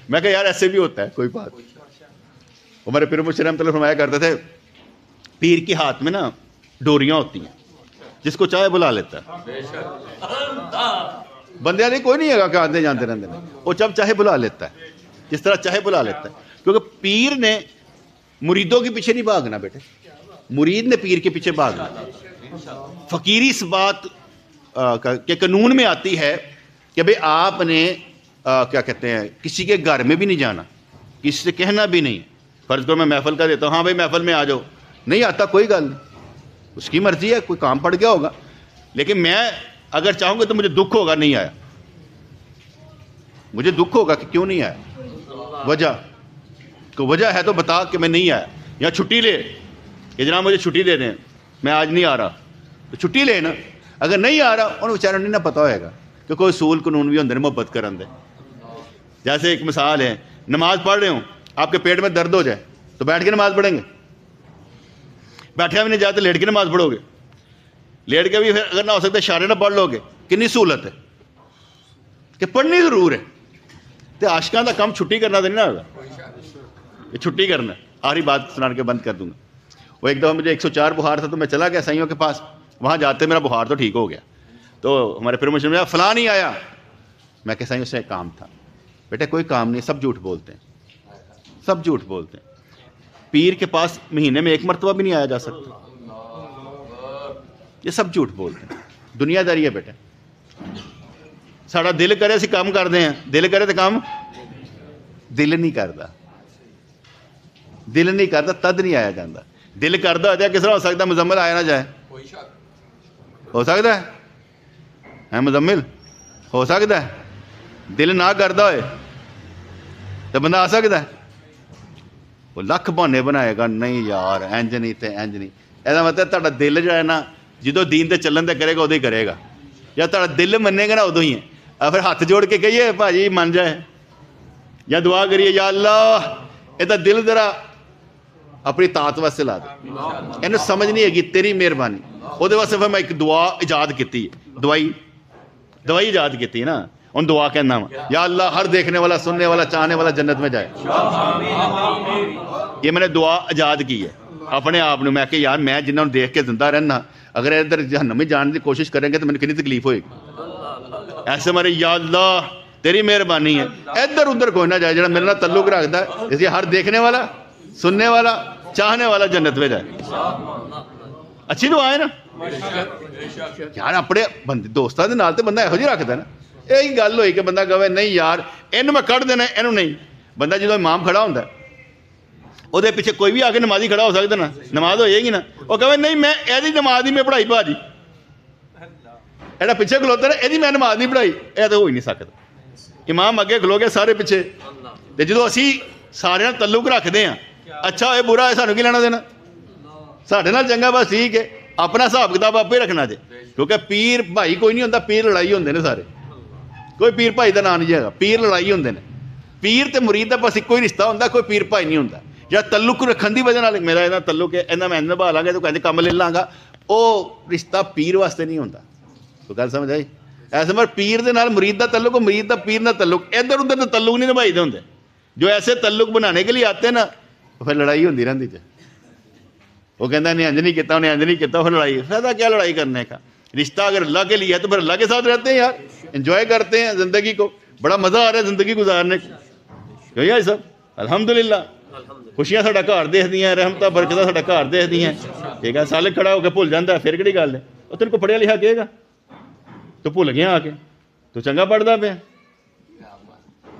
میں کہ یار ایسے بھی ہوتا ہے, کوئی بات. ہمارے پیر مرشد رحمۃ اللہ فرمایا کرتے تھے پیر کے ہاتھ میں نا ڈوریاں ہوتی ہیں, جس کو چاہے بلا لیتا ہے. بندے نہیں کوئی نہیں ہے کہ آتے جانتے رہتے ہیں, وہ جب چاہے بلا لیتا ہے, جس طرح چاہے بلا لیتا ہے. کیونکہ پیر نے مریدوں کے پیچھے نہیں بھاگنا بیٹے, مرید نے پیر کے پیچھے بھاگنا. فقیری اس بات کے قانون میں آتی ہے کہ بھئی آپ نے کیا کہتے ہیں کسی کے گھر میں بھی نہیں جانا, کسی سے کہنا بھی نہیں. فرض کرو میں محفل کا دیتا ہوں, ہاں بھائی محفل میں آ جاؤ, نہیں آتا کوئی گل نہیں, اس کی مرضی ہے, کوئی کام پڑ گیا ہوگا. لیکن میں اگر چاہوں گا تو مجھے دکھ ہوگا نہیں آیا, مجھے دکھ ہوگا کہ کیوں نہیں آیا, وجہ کو وجہ ہے تو بتا کہ میں نہیں آیا. یا چھٹی لے کہ جناب مجھے چھٹی دے دیں, میں آج نہیں آ رہا, تو چھٹی لے نا. اگر نہیں آ رہا انہوں بیچاروں نہیں نہ پتہ ہوئے گا کہ کوئی اصول قانون بھی ہوندے محبت کرن دے. جیسے ایک مثال ہے, نماز پڑھ رہے ہوں, آپ کے پیٹ میں درد ہو جائے تو بیٹھ کے نماز پڑھیں گے؟ بیٹھے بھی نہیں جاتے, لیٹ کے نماز پڑھو گے. لیٹ کے بھی پھر اگر نہ ہو سکتا اشارے نہ پڑھ لو گے. کنی سہولت ہے کہ پڑھنی ضرور ہے. تو عاشقاں دا کام چھٹی کرنا تو نہیں نہ ہوگا, یہ چھٹی کرنا ہے. آخری بات سنا کے بند کر دوں گا. وہ ایک دفعہ مجھے 104 بخار تھا تو میں چلا گیا سائیوں کے پاس, وہاں جاتے میرا بخار تو ٹھیک ہو گیا. تو ہمارے پھر مجھے میں فلاں نہیں آیا. میں کہ سائیوں سے کام تھا. بیٹے کوئی کام نہیں, سب جھوٹ بولتے ہیں, سب جھوٹ بولتے ہیں. پیر کے پاس مہینے میں 1 مرتبہ بھی نہیں آیا جا سکتا, یہ سب جھوٹ بولتے ہیں. دنیا داری ہے بیٹے. ساڑا دل کرے اسی کام کرتے ہیں, دل کرے تو کام دل نہیں کرتا, دل نہیں کرتا تد نہیں آیا جاتا. دل کرتا ہوتا کس طرح ہو سکتا مزمل آیا نہ جائے؟ ہو سکتا ہے مزمل, ہو سکتا ہے. دل نہ کرتا ہوئے تو بندہ آ سکتا ہے؟ وہ لکھ بہانے بنائے گا, نہیں یار انج نہیں تے انج نہیں. یہ مطلب تہاڈا دل جو ہے نا جدو دین تے چلن تے کرے گا ادو ہی کرے گا, یا تہاڈا دل منے گا نا ادو ہی ہے. پھر ہاتھ جوڑ کے کہیے بھاجی من جائے, یا دعا کریے یا اللہ یہ دل ذرا اپنی طاقت واسطے لا دے, یہ سمجھ نہیں ہے گی تیری مہربانی. وہ واسطے پھر میں ایک دعا ایجاد کی, دوائی ایجاد کی نا. ان دعا کہنا یا اللہ ہر دیکھنے والا سننے والا چاہنے والا جنت میں جائے. یہ میں نے دعا ایجاد کی ہے اپنے آپ نے. میں کہ یار میں جنہوں نے دیکھ کے زندہ رہنا, اگر ادھر جہنم میں جانے کی کوشش کریں گے تو مجھے کتنی تکلیف ہوئے گی. ایسے میرے یا اللہ تیری مہربانی ہے, ادھر ادھر کوئی نہ جائے جہاں میرے نال تعلق رکھتا ہے, اس لیے ہر دیکھنے والا سننے والا چاہنے والا جنت میں جائے. اچھی دعا ہے نا یار. اپنے بندے دوستوں کے نال تے بندہ یہو جی رکھتا ہے نا. یہی گل ہوئی کہ بندہ کہے نہیں یار اینوں میں کٹ دینا, اینوں نہیں. بندہ جدو امام کھڑا ہوتا ہے وہ پیچھے کوئی بھی آ کے نمازی کھڑا ہو سکتا نا, نماز ہو جائے گی نا. وہ کہے نہیں میں یہ نماز نہیں میں پڑھائی بھاجی, ایڈا پیچھے کھلوتا نا یہ میں نماز نہیں پڑھائی, یہ تو ہو ہی نہیں سکتا. امام اگے کھلو گے سارے پیچھے, تو جدو اسی سارے تعلق رکھتے ہیں اچھا ہے برا ہے سانوں کی لینا دینا, ساڈے نال چنگا بس ٹھیک ہے. اپنا حساب کتاب آپ ہی رکھنا جے, کیونکہ پیر بھائی کوئی نہیں ہوتا, پیر لڑائی ہوندے نے سارے. کوئی پیر بھائی کا نام نہیں ہے, پیر لڑائی ہوندے نے. پیر تے مرید کا بس ایک ہی رشتہ ہوتا, کوئی پیر بھائی نہیں ہوتا. یا تعلق رکھن کی وجہ میرا یہ تعلق ہے اینا میں نبھا لاں گا تو کہتے کم لے لاں گا, وہ رشتہ پیر واسطے نہیں ہوتا. تو گل سمجھ آئی؟ ایسے مگر پیر دے نال مرید دا تعلق, مرید دا پیر نال تعلق, ادھر ادھر تو تعلق نہیں نبھائی دے ہوندے. جو ایسے تعلق بنانے کے لیے آتے ہیں نا پھر لڑائی ہوتی رہتی ہے. وہ کہتا انہیں انج نہیں کیا, انہیں انج نہیں کیا, پھر لڑائی. فائدہ کیا لڑائی کرنے کا؟ رشتہ اگر اللہ کے لیے ہے تو پھر اللہ کے ساتھ رہتے ہیں یار, انجوائے کرتے ہیں زندگی کو, بڑا مزہ آ رہا ہے زندگی گزارنے کو. کیوں یار سب الحمدللہ خوشیاں ساڈا گھر دیکھتی ہیں, رحمتاں برکتاں ساڈا گھر دیکھتی ہیں. ٹھیک ہے, سالک کھڑا ہو کے بھول جاتا ہے پھر کہڑی گل ہے؟ وہ تیرے کو پڑھیا لکھا کہے گا تو بھول گیا آ کے, تو چنگا پڑھتا پیا.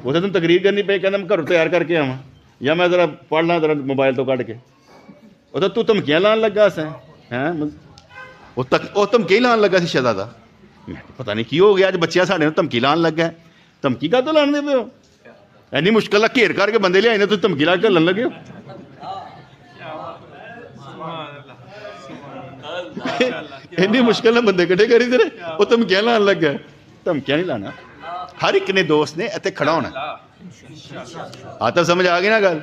وہ تو تم تقریر کرنی پی, کہنا میں گھروں تیار کر کے آواں, یا میں ذرا پڑھ لاں ذرا موبائل تو کھڑ کے. وہ تو دھمکیاں لان لگا سیں, وہ دھمکی لان لگا سی شہزادہ. پتہ نہیں کی ہو گیا اج بچیاں ساڈے نوں دھمکی لان لگا ہے. دھمکی کا تو لان دے پے ہو؟ اینی مشکل گھیر کر کے بندے لے آئے تو دھمکی لا کے لڑن لگے ہو. اینی مشکل نہ بندے کٹھے کری تیرے, وہ دھمکیاں لان لگا ہے. دھمکیاں نہیں لانا, ہر ایک نے دوست نے اتنے کھڑا ہونا. آتا سمجھ آ گئی نا گل؟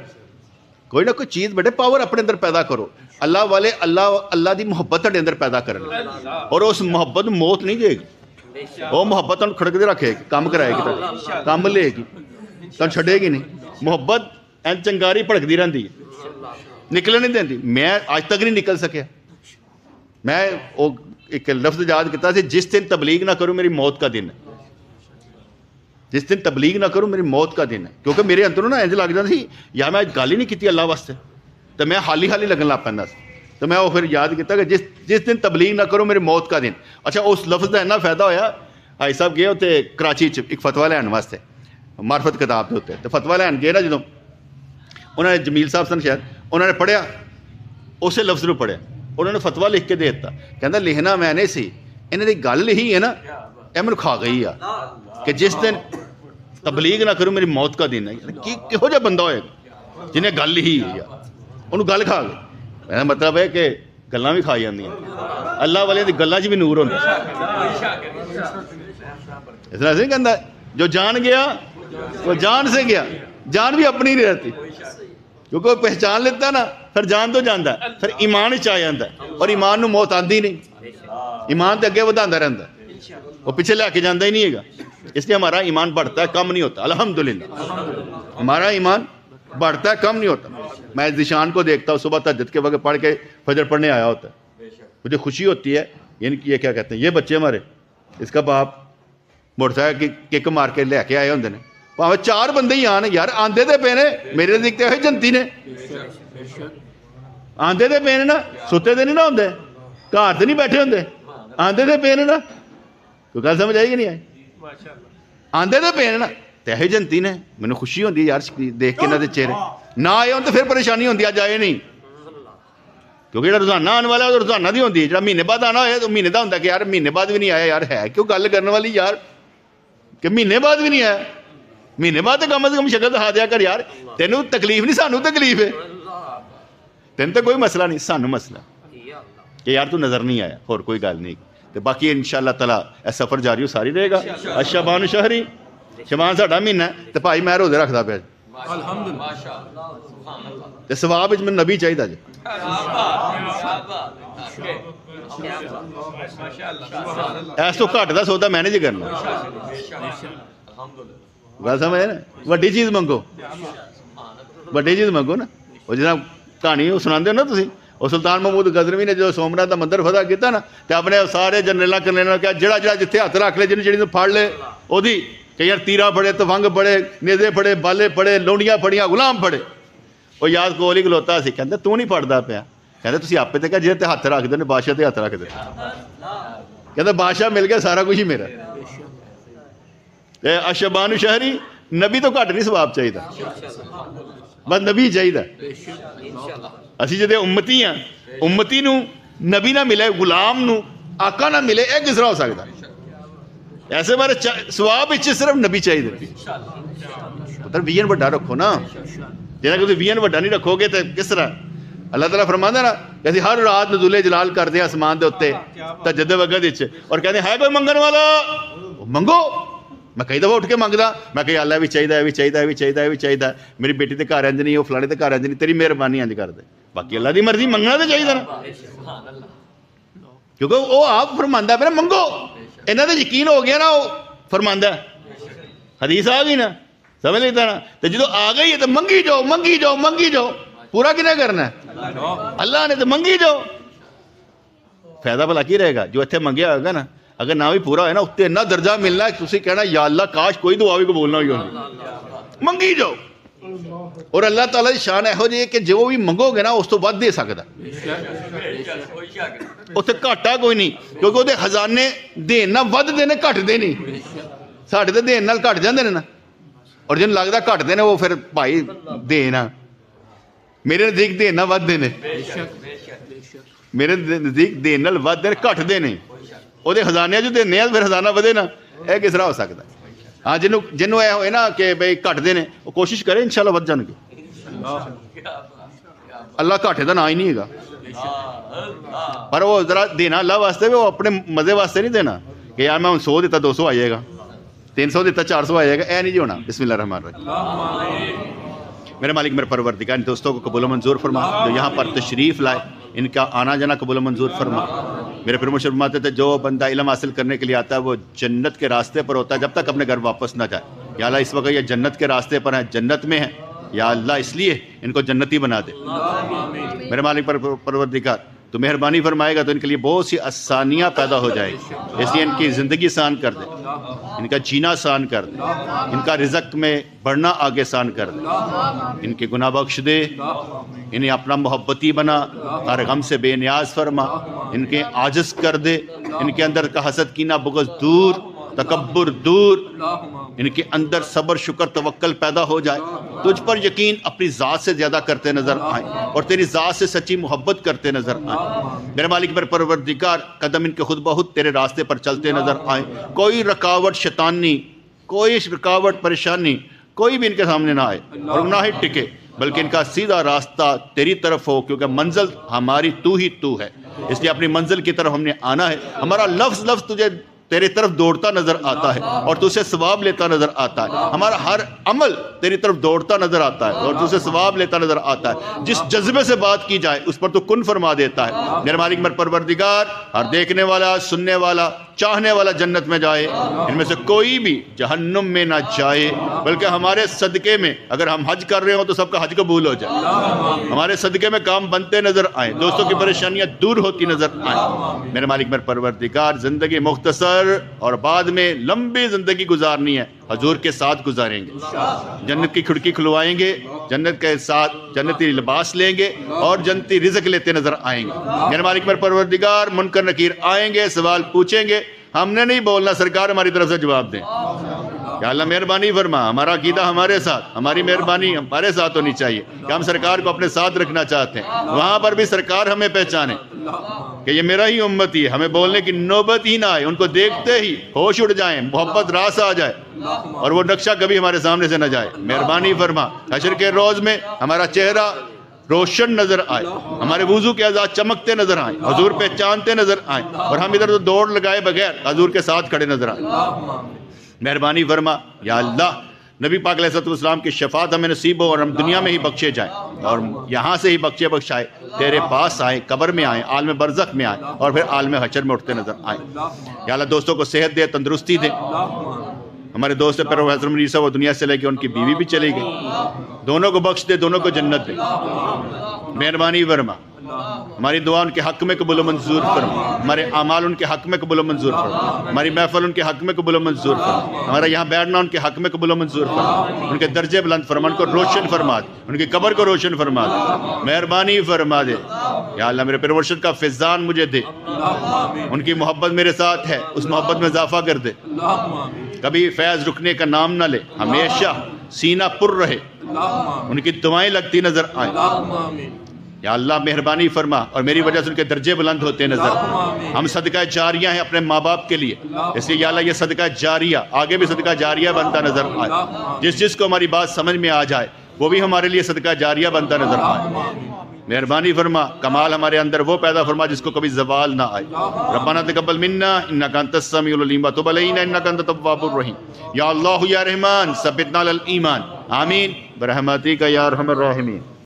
کوئی نہ کوئی چیز بڑے پاور اپنے اندر پیدا کرو. اللہ والے اللہ دی محبت تھوڑے اندر پیدا کرن, اور اس محبت موت نہیں دے گی. وہ محبت تمہیں کھڑکتے رکھے گی, کام کرائے گی, کام لے گی, تمہیں چھڈے گی نہیں. محبت این چنگاری بھڑکتی رہتی ہے, نکلنے نہیں دیتی. میں اج تک نہیں نکل سکیا. میں وہ ایک لفظ یاد کیا سی, جس دن تبلیغ نہ کروں میری موت کا دن ہے. جس دن تبلیغ نہ کروں میری موت کا دن ہے. کیونکہ میرے اندروں نا انج لگ جاتا سی یا میں گل ہی نہیں کی اللہ واسطے, تو میں حالی لگن لگ پہ. تو میں وہ پھر یاد کیا کہ جس دن تبلیغ نہ کروں میری موت کا دن. اچھا, اس لفظ کا اتنا فائدہ ہویا, بھائی صاحب گئے ہوتے کراچی ایک فتویٰ لین واسطے, معرفت کتاب کے ہوتے, تو فتویٰ لین گئے نا جدوں, انہوں نے جمیل صاحب سن شاید, انہوں نے پڑھیا اسے لفظ نو پڑھیا, انہوں نے فتویٰ لکھ کے دے دیتا. کہتا لکھنا میں نے سی, انہوں نے گل لکھی ہے نا یہ مجھے کھا گئی ہے کہ جس دن تبلیغ نہ کروں میری موت کا دن ہے. کہو جا بندہ ہوئے گا جنہیں گل لکھی ہے, انہوں گل کھا گئی. میرا مطلب ہے کہ گلاں بھی کھائی جاندیاں, اللہ والے دی گلاں چ بھی نور ہوندا. اس طرح سے نہیں کہندا جو جان گیا وہ جان سے گیا, جان بھی اپنی نہیں رہتی. کیونکہ وہ پہچان لیتا نا پھر جان تو جاندا ہے, پھر ایمان وچ آ جاندا ہے, اور ایمان نو موت آندی نہیں. ایمان تے اگے وداندا رہندا, وہ پیچھے لے کے جاندا ہی نہیں ہے. اس لیے ہمارا ایمان بڑھتا ہے, کم نہیں ہوتا. الحمدللہ ہمارا ایمان بڑھتا ہے, کم نہیں ہوتا. میں ذیشان کو دیکھتا ہوں صبح تہجد کے وقت پڑھ کے فجر پڑھنے آیا ہوتا ہے, مجھے خوشی ہوتی ہے. یہ کیا کہتے ہیں, یہ بچے ہمارے, اس کا باپ موٹر سائیکل کک مار کے لے کے آئے ہوندے نے, بھاویں 4 بندے ہی آن یار, آندے تے پے نے, میرے دیکھتے ہوئے جنتی نے آندے تے پے نے نا, ستے تے نہیں نہ ہوندے, گھر تے نہیں بیٹھے ہوندے, آندے تے پے نے نا. کوئی گل سمجھ آئی کہ نہیں آئی؟ آندے تے پے نے نا, تے یہ جنتی نے. مینوں خوشی ہوندی ہے یار دیکھ کے انہاں دے چہرے. نہ آئے ہون تو پھر پریشانی ہوندی, اج آئے نہیں. کیونکہ جہاں روزانہ آنے والا وہ روزانہ دی ہوندی ہے, جہاں مہینے بعد آنا ہوئے تو مہینے دا ہوندا کہ یار مہینے بعد بھی نہیں آیا. یار ہے کیوں گل کرنے والی یار کہ مہینے بعد بھی نہیں آیا. مہینے بعد کم از کم شکل دکھا دیا کر یار, تینوں تکلیف نہیں سانوں تکلیف ہے. تین تو کوئی مسئلہ نہیں, سانوں مسئلہ کہ یار تو نظر نہیں آیا, اور کوئی گل نہیں. تو باقی انشاءاللہ تعالیٰ اے سفر جاری و ساری رہے گا. شعبان شہری, شعبان ساڈا مہینہ ہے, تو بھائی میں روزے رکھدا پیا تے ثواب وچ مینوں نبی چاہیدا جی. ایس تو گھٹ دا سودا میں نے جی کرنا. گل سمجھ نا, وڈی چیز منگو, وڈی چیز منگو نا. وہ جناب کہانی وہ سناندے ہو نا تسی, وہ سلطان محمود غزنوی نے جو سومناتھ دا مندر فتح کیتا نا, تے اپنے سارے جنرلاں کرنیلاں کہا جڑا جتھے ہاتھ رکھ لے جڑی پھڑ لے اودی, کہ یار تیرا پڑے, تفنگ پڑے, نیزے پڑے, بالے پڑے, لونڈیاں پڑیاں, غلام پڑے. وہ یاد کول ہی کھلوتا سی, کہندا تو نہیں پڑھدا پیا. کہندا تسی آپے تے کہ جے تے ہاتھ رکھ دے نے بادشاہ تے ہاتھ رکھ دے. کہندا بادشاہ مل گیا سارا کچھ ہی میرا. تے اشبان شہری, نبی تو گھٹ نہیں ثواب چاہیدا, بس نبی چاہیدا. اسی جدے امتی ہیں, امتی نو نبی نہ ملے, غلام نو آقا نہ ملے, یہ کس طرح ہو سکتا؟ ایسے بارے ثواب وچ صرف نبی چاہیے. پتر ویژن وڈا رکھو نا, جنہیں کہ ویژن وڈا نہیں رکھو گے تو کس طرح؟ اللہ تعالیٰ فرماندا نا کہ اسی ہر رات نزول جلال کرتے ہیں آسمان دے اوتے تہجد وقت وچ, اور کہتے ہیں ہے کوئی منگن والا منگو. میں کئی دفعہ اٹھ کے منگدا, میں کہ اللہ بھی چاہیے, بھی چاہیے, بھی چاہیے, بھی چاہیے, میری بیٹی تے گھر انج نہیں, وہ فلانے تے گھر انج نہیں, تیری مہربانی انج کر دے. باقی اللہ دی مرضی, منگنا تو چاہیے نا, کیونکہ وہ آپ فرماندا پیا منگو. انہاں تے یقین ہو گیا نا, وہ فرماندا حدیث آ گئی نا, سمجھ لیتا نا. تو جدو آ گئی ہے تو منگی جاؤ منگی جاؤ منگی جاؤ. پورا کنے کرنا ہے؟ اللہ نے. تو منگی جاؤ. فائدہ بھلا کی رہے گا جو اتنے منگیا ہوگا نا, اگر نہ بھی پورا ہوئے نا اتنے اتنا درجہ ملنا ہے تسی کہنا یا اللہ کاش کوئی دعا بھی کو بولنا ہوئی ہوگی. منگی جاؤ. اور اللہ تعالیٰ کی شان یہو جی کہ جو بھی منگو گے نا اس تو ود دے سکتا. اتنے گھاٹا کوئی نہیں, کیونکہ وہ خزانے دینا ود دینے گھٹ دے نہیں. ساڈے تو دین نال گھٹ جاندے نے نا, اور جن لگتا گھٹ دے نے وہ پھر بھائی دینا. میرے نزدیک دینا ود دینے, میرے نزدیک دین نال ود دے گھٹ دے نہیں. وہ خزانے جو دینے پھر خزانہ ودے نا, یہ کس طرح ہو سکتا ہے؟ ہاں جنوں یہ ہوئے نا کہ بھائی گھٹ دے نے وہ کوشش کرے انشاءاللہ ود جان گے. اللہ گھاٹے کا نا ہی نہیں ہے, پر وہ ذرا دینا اللہ واسطے, وہ اپنے مزے واسطے نہیں دینا کہ یار میں 100 دیتا 200 آ جائے گا, 300 دیتا 400 آ جائے گا. اے نہیں جی ہونا. بسم اللہ الرحمن الرحیم. میرے مالک میرے پروردگار دوستوں کو قبول و منظور فرما, جو یہاں پر تشریف لائے ان کا آنا جانا قبول و منظور فرما. میرے پھر مشرف فرماتے تھے جو بندہ علم حاصل کرنے کے لیے آتا ہے وہ جنت کے راستے پر ہوتا ہے جب تک اپنے گھر واپس نہ جائے. یا اللہ اس وقت یہ جنت کے راستے پر ہیں, جنت میں ہیں, یا اللہ اس لیے ان کو جنتی بنا دے. میرے مالک پروردگار تو مہربانی فرمائے گا تو ان کے لیے بہت سی آسانیاں پیدا ہو جائے گی. اس لیے ان کی زندگی آسان کر دے, ان کا جینا آسان کر دے, ان کا رزق میں بڑھنا آگے آسان کر دے, ان کے گناہ بخش دے, انہیں اپنا محبتی بنا, ہر غم سے بے نیاز فرما, ان کے عاجز کر دے, ان کے اندر کا حسد کینہ بغض دور, تکبر دور, ان کے اندر صبر شکر توکل پیدا ہو جائے, تجھ پر یقین اپنی ذات سے زیادہ کرتے نظر آئیں اور تیری ذات سے سچی محبت کرتے نظر آئیں. میرے مالک میرے پروردگار قدم ان کے خود بخود تیرے راستے پر چلتے نظر آئیں. کوئی رکاوٹ شیطانی, کوئی رکاوٹ پریشانی کوئی بھی ان کے سامنے نہ آئے اور نہ ہی ٹکے, بلکہ ان کا سیدھا راستہ تیری طرف ہو, کیونکہ منزل ہماری تو ہی تو ہے. اس لیے اپنی منزل کی طرف ہم نے آنا ہے. ہمارا لفظ تجھے تیری طرف دوڑتا نظر آتا ہے اور تو اسے ثواب لیتا نظر آتا ہے. ہمارا ہر عمل تیری طرف دوڑتا نظر آتا ہے اور تو اسے ثواب لیتا نظر آتا ہے. جس جذبے سے بات کی جائے اس پر تو کن فرما دیتا ہے. میرے مالک میرے پروردگار ہر دیکھنے والا, سننے والا, چاہنے والا جنت میں جائے, ان میں سے کوئی بھی جہنم میں نہ جائے, بلکہ ہمارے صدقے میں اگر ہم حج کر رہے ہوں تو سب کا حج قبول ہو جائے, ہمارے صدقے میں کام بنتے نظر آئیں, دوستوں کی پریشانیاں دور ہوتی نظر آئیں. میرے مالک میرے پروردگار زندگی مختصر اور بعد میں لمبی زندگی گزارنی ہے, حضور کے ساتھ گزاریں گے, جنت کی کھڑکی کھلوائیں گے, جنت کے ساتھ جنتی لباس لیں گے اور جنتی رزق لیتے نظر آئیں گے. میرے مالک میرے پروردگار منکر نکیر آئیں گے, سوال پوچھیں گے, ہم نے نہیں بولنا, سرکار ہماری طرف سے جواب دیں. یا اللہ مہربانی فرما, ہمارا عقیدہ ہمارے ساتھ, ہماری مہربانی ہمارے ساتھ ہونی چاہیے کہ ہم سرکار کو اپنے ساتھ رکھنا چاہتے ہیں. وہاں پر بھی سرکار ہمیں پہچانے کہ یہ میرا ہی امتی ہے, ہمیں بولنے کی نوبت ہی نہ آئے, ان کو دیکھتے ہی ہوش اڑ جائیں, محبت راس آ جائے اور وہ نقشہ کبھی ہمارے سامنے سے نہ جائے. مہربانی فرما حشر کے روز میں ہمارا چہرہ روشن نظر آئے, ہمارے وضو کے اعضاء چمکتے نظر آئیں, حضور پہچانتے نظر آئیں, اور ہم ادھر دوڑ لگائے بغیر حضور کے ساتھ کھڑے نظر آئیں. مہربانی فرما یا اللہ نبی پاک علیہ السلام کی شفاعت ہمیں نصیب ہو اور ہم دنیا میں ہی بخشے جائیں اور یہاں سے ہی بخشائے تیرے پاس آئیں, قبر میں آئیں, عالم برزخ میں آئیں اور پھر عالم حشر میں اٹھتے نظر آئیں. یا اللہ دوستوں کو صحت دے, تندرستی دے. ہمارے دوست پروفیسر منیر صاحب وہ دنیا سے لے کے ان کی بیوی بھی چلی گئی, دونوں کو بخش دے, دونوں کو جنت دے. مہربانی فرما, ہماری دعا ان کے حق میں قبول و منظور فرما, ہمارے اعمال ان کے حق میں قبول و منظور فرما, ہماری محفل ان کے حق میں قبول و منظور فرما, ہمارا یہاں بیٹھنا ان کے حق میں قبول و منظور فرما, ان کے درجے بلند فرما, ان کو روشن فرما دے, ان کی قبر کو روشن فرما دے. مہربانی فرما دے یا اللہ میرے پرورشد کا فیضان مجھے دے, ان کی محبت میرے ساتھ ہے, اس محبت میں اضافہ کر دے, کبھی فیض رکنے کا نام نہ لے, ہمیشہ سینہ پر رہے, ان کی دعائیں لگتی نظر آئیں. یا اللہ مہربانی فرما اور میری وجہ سے ان کے درجے بلند ہوتے نظر. ہم صدقہ جاریہ ہیں اپنے ماں باپ کے لیے, اس لیے یا اللہ یہ صدقہ جاریہ آگے بھی صدقہ جاریہ بنتا نظر آئے. جس کو ہماری بات سمجھ میں آ جائے وہ بھی ہمارے لیے صدقہ جاریہ بنتا نظر آئے. مہربانی فرما, کمال ہمارے اندر وہ پیدا فرما جس کو کبھی زوال نہ آئے. ربنا تقبل منا انک انت السمیع العلیم وتب علینا انک انت التواب الرحیم. یا اللہ یا رحمان ثبتنا علی الایمان, آمین برحمتک یا ارحم الراحمین.